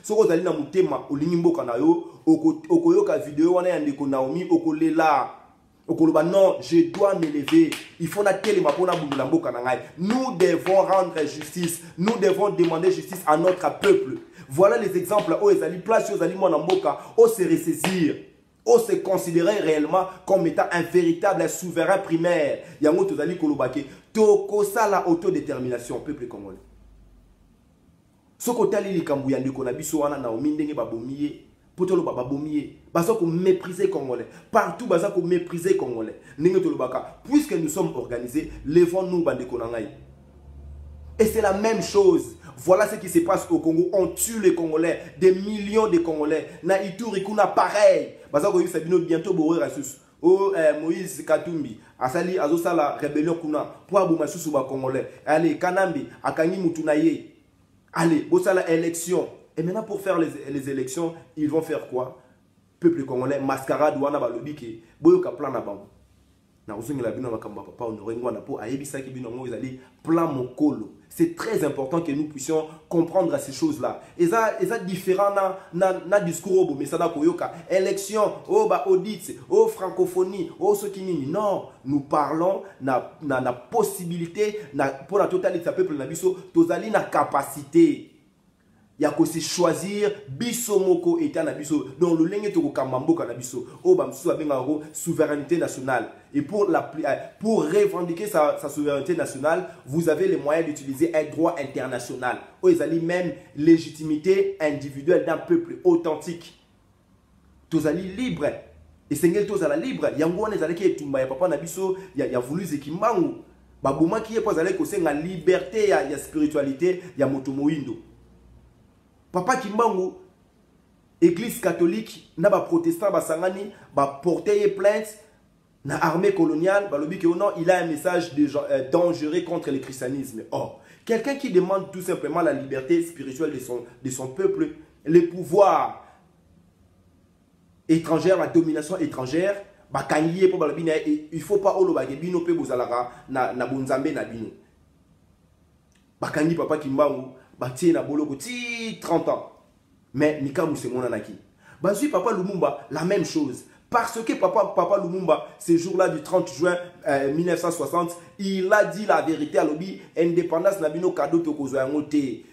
Si vous allez dans mon thème, au Linimbo Kanayo, au Koyoka vidéo, on est en déco Naomi, au Kolela, au Koloba, non, je dois me lever. Il faut que nous devons rendre justice, nous devons demander justice à notre peuple. Voilà les exemples où ils allaient placer aux aliments en Mboka, où se ressaisir. On se considérer réellement comme étant un véritable souverain primaire. Yango tozali kolobake toko sala autodétermination peuple congolais. Soko tali likambu ya ndeko na biso wana na omindenge babomiye, potolo babomiye, baza ko mépriser congolais. Partout baza ko mépriser congolais. Ndenge tolobaka, puisque nous sommes organisés, levons-nous bandeko na ngai. Et c'est la même chose. Voilà ce qui se passe au Congo. On tue les Congolais, des millions de Congolais. Na Ituri kuna pareil. Baza ko yisa bino bientôt borer asus. Oh Moïse Katumbi, asali azosala rébellion kuna pour abuma susu ba Congolais. Allez Kanambi akangi mutunaye. Allez, bosala élection. Et maintenant pour faire les élections, ils vont faire quoi? Peuple congolais mascarade wana balobi ke boyoka plan na bango. C'est très important que nous puissions comprendre ces choses-là. Et ça différent na discours mais ça koyoka élection, audit, francophonie, ce qui nini. Non, nous parlons na possibilité pour la totalité du peuple na biso, tozali na capacité. Il y a aussi choisir biso moko état na biso dans le lenge to kamamboka na biso o ba msusu abenga souveraineté nationale et pour revendiquer sa souveraineté nationale vous avez les moyens d'utiliser un droit international ou ils allaient même légitimité individuelle d'un peuple authentique tozali libre et sengel tozala libre yango wana ezalaki etumba ya papa na biso ya voulu zekimbangu baboma qui est pas allé que la liberté ya spiritualité ya moto moindo. Papa Kimbangu église catholique na ba protestant ba sangani ba porter plainte na armée coloniale ba lobi que non il a un message dangereux contre le christianisme. Or quelqu'un qui demande tout simplement la liberté spirituelle de son peuple, les pouvoirs étrangers, la domination étrangère, il ne faut pas bino pe bozalaka na bonzambe na bino. Bakangi papa Kimbangu batie na boloko ti 30 ans. Mais nika musemona naki. Bazui papa Lumumba la même chose. Parce que papa Lumumba, ce jour-là du 30 juin 1960, il a dit la vérité à l'obi, indépendance n'a bino cadeau to kozo yangote.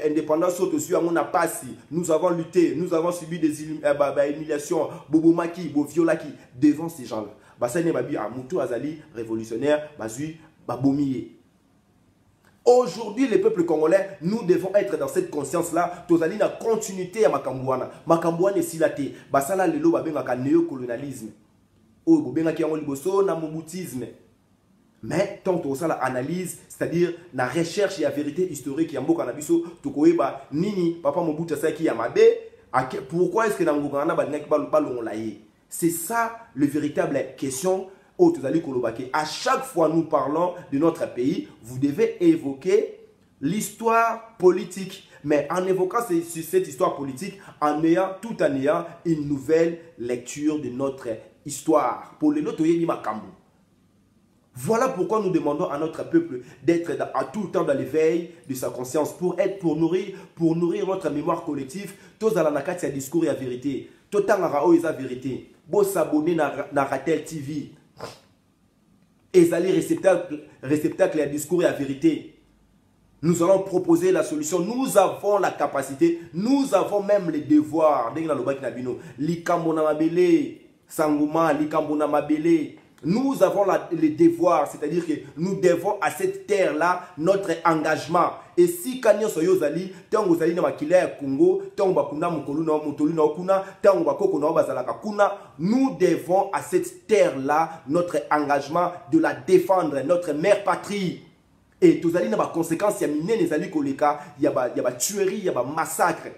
Indépendance au-dessus à mon apasi. Nous avons lutté, nous avons subi des humiliations, bobomaki, boviolaki devant ces gens-là. Basane babi a mutu azali révolutionnaire, bazui babomiye. Aujourd'hui, les peuples congolais, nous devons être dans cette conscience-là. Tozali na continuité à Makambouana. Makambouana est silaté. Basala lelo babengaka néocolonialisme. O bobenga ki yango liboso na mobutisme. Mais tant que ça la analyse, c'est-à-dire la recherche et la vérité historique, yamboka na biso tokoyeba nini papa Mobutu Seki Yamabe, pourquoi est-ce que na ngokana ba nek ba longolaye. C'est ça le véritable question. À chaque fois nous parlons de notre pays, vous devez évoquer l'histoire politique. Mais en évoquant cette histoire politique, tout en ayant une nouvelle lecture de notre histoire. Pour les notoyeni makambo. Voilà pourquoi nous demandons à notre peuple d'être à tout le temps dans l'éveil de sa conscience, pour nourrir notre mémoire collective. Tous à la nakati ya discours et la vérité. Tout à la vérité. Bon s'abonner na Ratel TV. Et aller réceptacle à discours et à vérité. Nous allons proposer la solution. Nous avons la capacité. Nous avons même les devoirs. Nous avons les devoirs. C'est-à-dire que nous devons à cette terre-là notre engagement. Et si Kanyo Soyozali, Tango Zali na Makila Congo, Tango Bakuna Mukoluna Mutoluna Okuna, Tango Bakoko na Bazalaka Kuna, nous devons à cette terre-là notre engagement de la défendre, notre mère patrie. Et tous allez na conséquences, il y a mine les ali koleka, il y a tuerie, il y a massacre.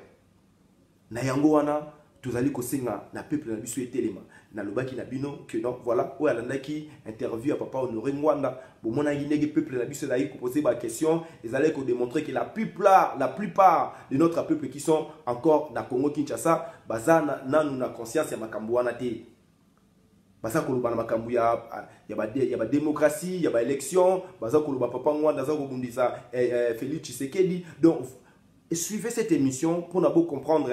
Na yango wana, tous allez kosenga na peuple na biso etelema. Na lobaki na bino que donc voilà où elle a qui interview à papa Honoré Mwanda bon mon aguinege peuple na biso d'ailleurs poser ma question ils allaient démontrer que la plupart de notre peuple qui sont encore na Congo Kinshasa bazana nanu na conscience ya makambo wana te baza koloba na makambo ya ba démocratie ya ba élection baza koloba papa Mwanda za ko bundisa Félix Tshisekedi. Donc suivez cette émission pour nous comprendre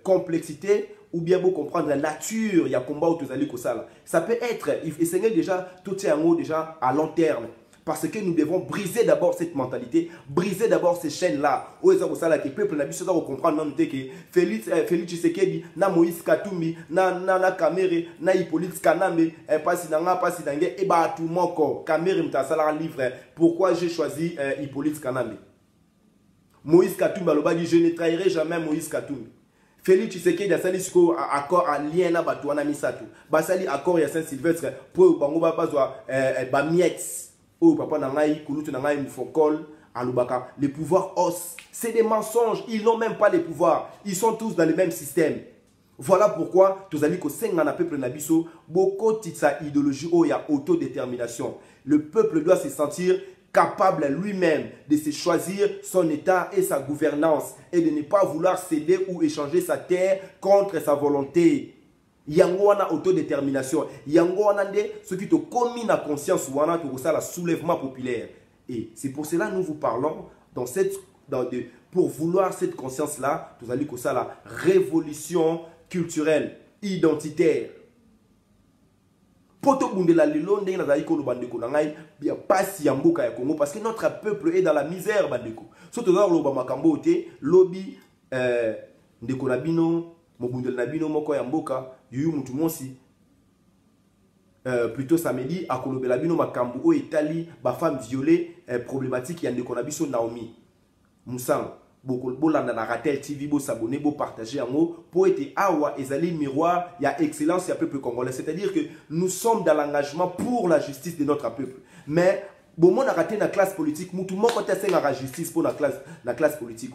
complexité ou bien pour comprendre la nature, il y a combat où tous allez comme ça. Ça peut être, et c'est déjà tout est en haut déjà à long terme. Parce que nous devons briser d'abord cette mentalité, briser d'abord ces chaînes-là. Où est-ce que le peuple n'a pas comprendre que Félix Tshisekedi, na Moïse Katumbi, na Kamere, na Hippolyte Kanambe, pas si nange, et bah tout mon corps. Kamere m'a salarié un livre. Pourquoi j'ai choisi Hippolyte Kanambe? Moïse Katumbi alobaki je ne trahirai jamais Moïse Katumbi. Félix Tshisekedi a sali siko accord à lien na bato wana misatu. Basali accord ya Saint-Sylvestre pour bango ba bazwa ba miets. Oh papa na ngai kulutu na ngai mufokol alobaka les pouvoirs os. C'est des mensonges, ils n'ont même pas les pouvoirs. Ils sont tous dans le même système. Voilà pourquoi tozali ko senga na peuple na biso boko titsa idéologie o ya autodétermination. Le peuple doit se sentir capable lui-même de se choisir son état et sa gouvernance et de ne pas vouloir céder ou échanger sa terre contre sa volonté. Yango wana autodétermination. Yango wana nde ce qui te commis na conscience wana que ça la soulèvement populaire. Et c'est pour cela que nous vous parlons pour vouloir cette conscience là, vous allez que ça la révolution culturelle, identitaire. Poto bundela lelo ndenge nazali ko lobandeko na ngai bia pasi ya mboka ya Congo parce que notre peuple est dans la misère bandeko. Surtout dans loba makambo te lobi ndeko na bino mobundela na bino moko ya mboka yuyu mutu monsi plutôt samedi akolobela bino makambo o etali ba femme violée problématique ya ndeko na biso Naomi Musang bolanda na Ratel TV, bo s'abonner, bo partager en haut pour être awa ezali miroir, il y a excellence, il y a peuple congolais. C'est-à-dire que nous sommes dans l'engagement pour la justice de notre peuple. Mais bon, on a raté la classe politique, tout le monde a la justice pour la classe politique.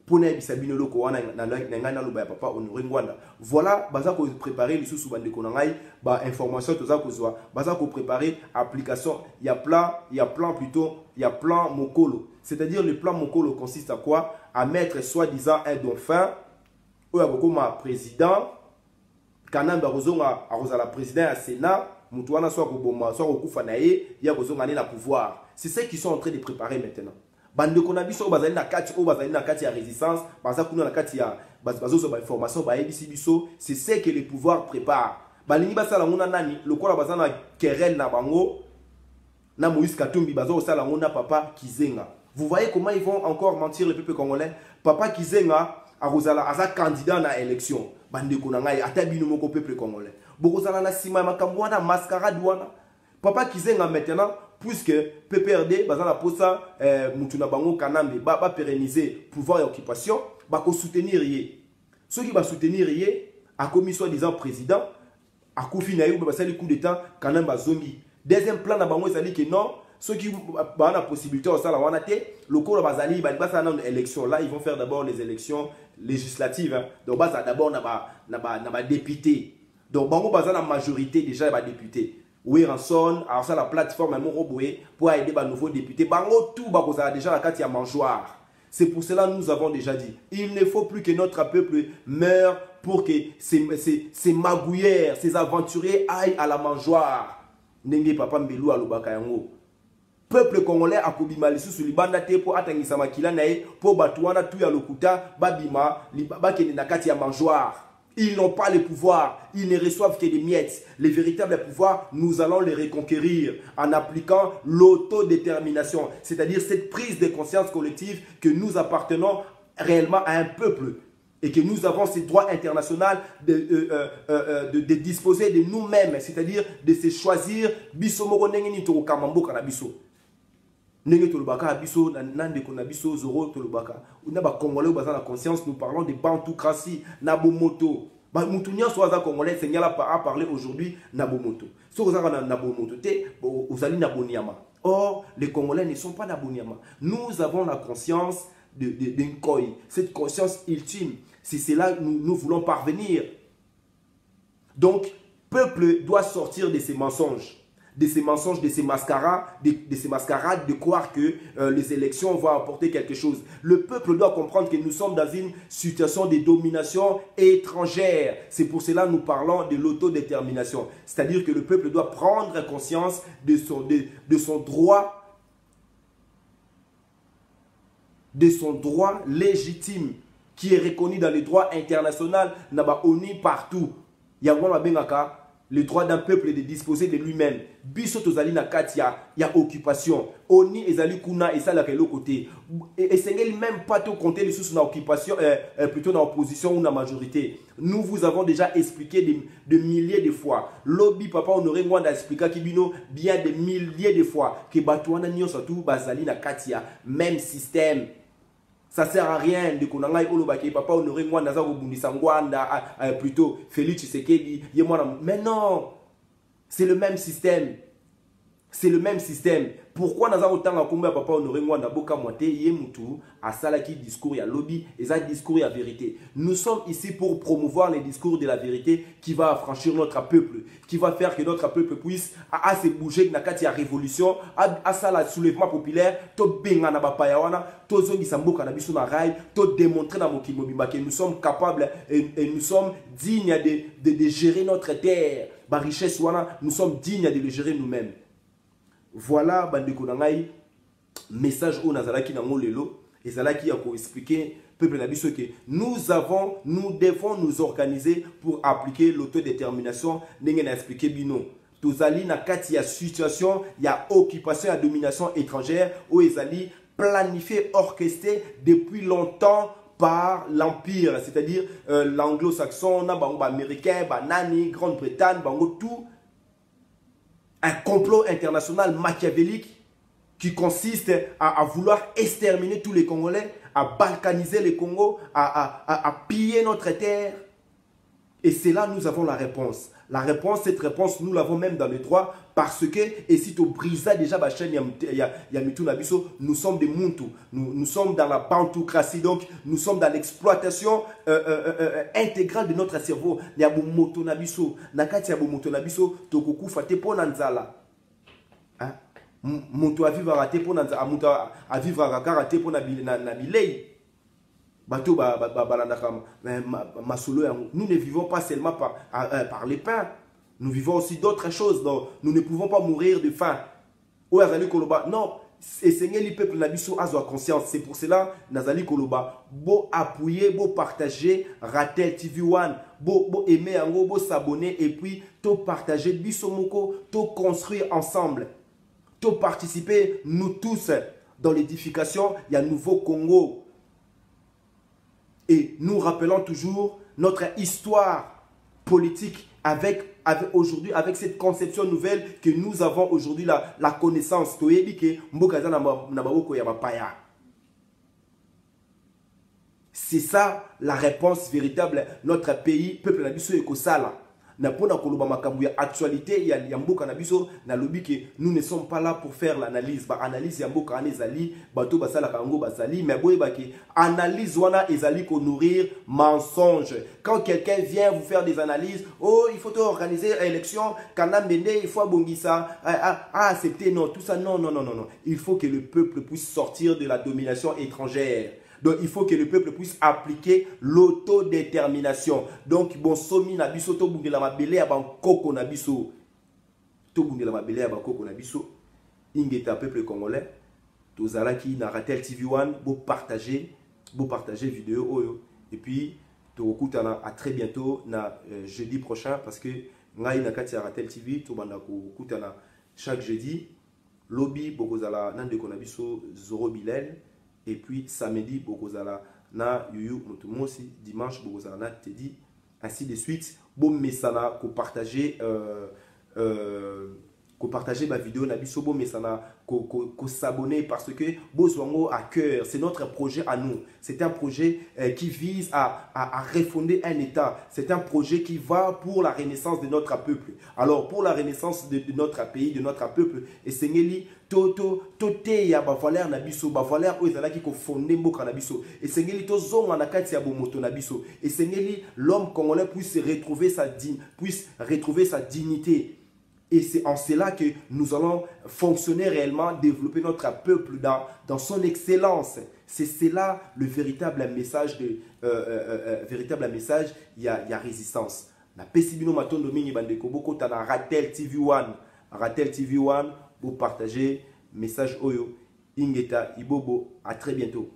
Pour ne bisabino loko wana na loba ya papa Honoré Ngwanda. Voilà, baza ko préparer les sous bande konangai, ba information toza ko zwa, baza ko préparer application, il y a plan Mokolo. C'est-à-dire le plan Mokolo consiste à quoi? À mettre soi-disant un dauphin ou à comme président kanamba rozonga a la président à Sénat, mutu wana soit ko bomba, soit ko kufa na ye, ya rozonga na pouvoir. C'est ce qu'ils sont en train de préparer maintenant. Bande konabiso bazali na kati ya résistance, baza kuna na kati ya bazo so ba information ba ebisi biso, c'est ce que les pouvoirs préparent. Balingi basala ngona nani, lokola bazana querelle na bango na Moïse Katumbi bazo sala ngona papa Kizenga. Vous voyez comment ils vont encore mentir le peuple congolais? Papa Kizenga arozala aza candidat na élection. Bande konangai atabino moko peuple congolais. Bokozala na sima makambo wana mascarade wana. Papa Kizenga maintenant puisque PPRD bazana posa mutuna bango kanambe ba pérenniser pouvoir et occupation ba ko soutenir yé. Ceux qui va soutenir yé a commis soi-disant président a koufi na yo ba sali coup d'état kanamba zongi. Deuxième plan na bango ezali que non, ceux qui ba na possibilité au sala wana té lokolo bazali ba basa na élection là, ils vont faire d'abord les élections législatives hein. Donc basa d'abord na ba député. Donc bango bazana majorité déjà ba député. Oui, Ranson, alors ça la plateforme est roboué pour aider les nouveaux députés. Bango tout bakoza déjà la carte ya mangeoire. C'est pour cela que nous avons déjà dit, il ne faut plus que notre peuple meure pour que ces magouillères, ces aventuriers aillent à la mangeoire. Nenge papa mbelu alobaka yango. Peuple congolais a kobima lisusu libanda te pour atangisa makila nae pour batuana tout ya lokuta babima bakene na kati ya mangeoire. Ils n'ont pas le pouvoir, ils ne reçoivent que des miettes. Les véritables pouvoirs, nous allons les reconquérir en appliquant l'autodétermination, c'est-à-dire cette prise de conscience collective que nous appartenons réellement à un peuple et que nous avons ce droit international de disposer de nous-mêmes, c'est-à-dire de se choisir. Biso moko ndenge ni to kamamboka na biso. Ndenge tolobaka biso nande ko na biso zoro tolobaka. Una ba congolais baza na conscience, nous parlons de bantoucratie na bomoto. Ba mutunya so aza congolais seignala a parler aujourd'hui na bomoto. So oza na bomoto te ozali na boniama. Or les congolais ne sont pas na boniama. Nous avons la conscience d'un koi, cette conscience ultime. C'est cela que nous voulons parvenir. Donc peuple doit sortir de ces mensonges. De ces mensonges, de ces mascarades, de croire que les élections vont apporter quelque chose. Le peuple doit comprendre que nous sommes dans une situation de domination étrangère. C'est pour cela que nous parlons de l'autodétermination. C'est-à-dire que le peuple doit prendre conscience de son droit légitime qui est reconnu dans le droit international, n'a ONU partout. Il y a le droit d'un peuple de disposer de lui-même. Biso tozali na katia, il y a occupation. Oni ezali kuna et ça la quel côté. Et c'est même pas tout compter les sous na occupation, plutôt dans opposition ou dans majorité. Nous vous avons déjà expliqué de milliers de fois. Lobby papa Honoré Ngwanda expliqué kibino bien des milliers de fois que batouana nyonso tout bazali na katia, même système. Ça ne sert à rien de konangai olobaki papa Honoré Ngwanda za kobundisa Ngwanda plutôt Félix Tshisekedi yemwana. Mais non, c'est le même système. C'est le même système. Pourquoi nous avons autant à combien papa Honoré Ngwanda boka moite yemutu à salaki discours ya lobby et ça discours ya vérité. Nous sommes ici pour promouvoir les discours de la vérité qui va affranchir notre peuple, qui va faire que notre peuple puisse à se bouger na kati ya révolution, à ça la soulèvement populaire, to benga na bapaya wana, to zongi samboka na biso na rail, to démontrer na mokili mobimba que nous sommes capables et nous sommes dignes de gérer notre terre. Ba richesse wana, nous sommes dignes de le gérer nous-mêmes. Voilà, bandeko nangai, message au Nazalaki nango lelo, et Zalaki a expliqué peuple nabiso que nous devons nous organiser pour appliquer l'autodétermination. N'engen a expliqué bino. Tozali na kati ya situation, il y a occupation et domination étrangère, où ezali planifié, orchestré depuis longtemps par l'empire, c'est-à-dire l'anglo-saxon, américain, nani, Grande-Bretagne, bango tout. Un complot international machiavélique qui consiste à vouloir exterminer tous les Congolais, balkaniser le Congo, à piller notre terre. Et c'est là nous avons la réponse. La réponse, cette réponse, nous l'avons même dans le droit parce que, et si tu brises déjà la chaîne, nous sommes des Muntu, nous sommes dans la bantoukratie, donc nous sommes dans l'exploitation intégrale de notre cerveau. Il y a beaucoup moto nabiso, nakati ya moto nabiso, tokuku fate po nanzala. Moto a vivre à te po nanzala, moto a vivre à karate po nabilei. Nous ne vivons pas seulement par les pains. Nous vivons aussi d'autres choses. Donc, nous ne pouvons pas mourir de faim. Non, c'est le peuple nabiso a conscience. C'est pour cela Nazali Koloba, beau appuyer, beau partager, Ratel TV One, beau aimer, beau s'abonner et puis tout partager, bisomoko, tout construire ensemble, tout participer nous tous dans l'édification. Il y a un nouveau Congo. Et nous rappelons toujours notre histoire politique aujourd'hui, avec cette conception nouvelle que nous avons aujourd'hui, la connaissance. C'est ça la réponse véritable. Notre pays, peuple nabiso ekosala. Na pona koloba makambu ya actualité ya mboka nabiso na lobi que nous ne sommes pas là pour faire l'analyse. Ba analyse ya mboka anezali bato basala kango basali mais boye ba ke analyse wana ezali ko nourrir mensonge. Quand quelqu'un vient vous faire des analyses, oh il faut organiser une élection, kanambende il faut abongisa, accepter non tout ça non. Il faut que le peuple puisse sortir de la domination étrangère. Donc, il faut que le peuple puisse appliquer l'autodétermination. Donc, bon, somi nabiso, to bunge la mabele aban koko nabiso. To bunge la mabele aban koko nabiso. Ingeta peuple congolais. To zalaki na Ratel TV One. Beau partager vidéo oyo. Et puis, to okutana à très bientôt na jeudi prochain parce que ngai na kati ya Ratel TV to banda ko okutana chaque jeudi. Lobby bokozala nande konabiso Zoro Bilel. Et puis samedi, Bokozala na Yuyu Motumosi, dimanche, Bokozala na Teddy, ainsi de suite. Bon, mais ça n'a qu'au partager ma vidéo, Nabiso, bon, mais ça n'a qu'au s'abonner parce que Bozwango à cœur, c'est notre projet à nous. C'est un projet qui vise à refonder un État. C'est un projet qui va pour la renaissance de notre peuple. Alors, pour la renaissance de notre pays, de notre peuple, et Sengeli, Tote ya bavaler nabiso, bavaler oizalaki ko fondé mboka nabiso. Et Sengeli to zonga na kati ya bomoto nabiso. Et Sengeli l'homme congolais puisse retrouver sa dignité. Et c'est en cela que nous allons fonctionner réellement, développer notre peuple dans son excellence. C'est cela le véritable message il y a résistance. Na pesibino matondo mingi bandeko boko tana Ratel TV One, vous partagez message Oyo, Ingeta, Ibobo, à très bientôt.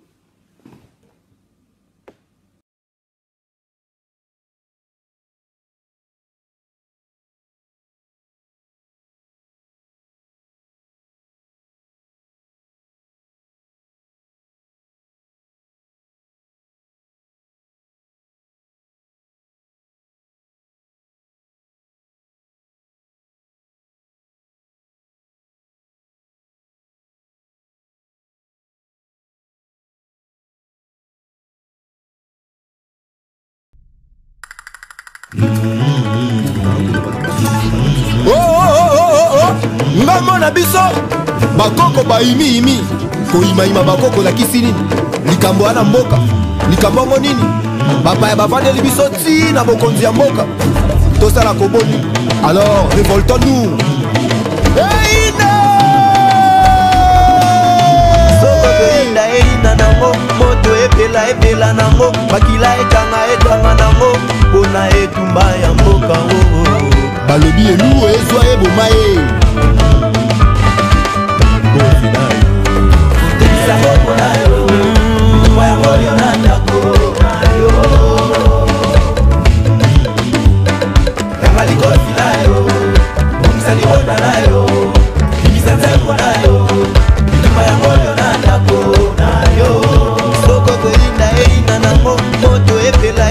Mbamo na biso bakoko baimi koima bakoko la kisini likambo ana mboka likambo ngo nini bapaya bavandeli biso ti na bokonzi ya mboka tosala koboni. Alors révoltons-nous. Moto epela nango makila etanga nango pona etumba ya mboka balobi elu ezwa eboma ye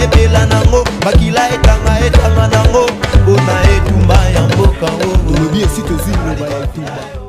epela nango makila etanga nango pona etumba ya mboka olobi esi tozwi loba ya etumba.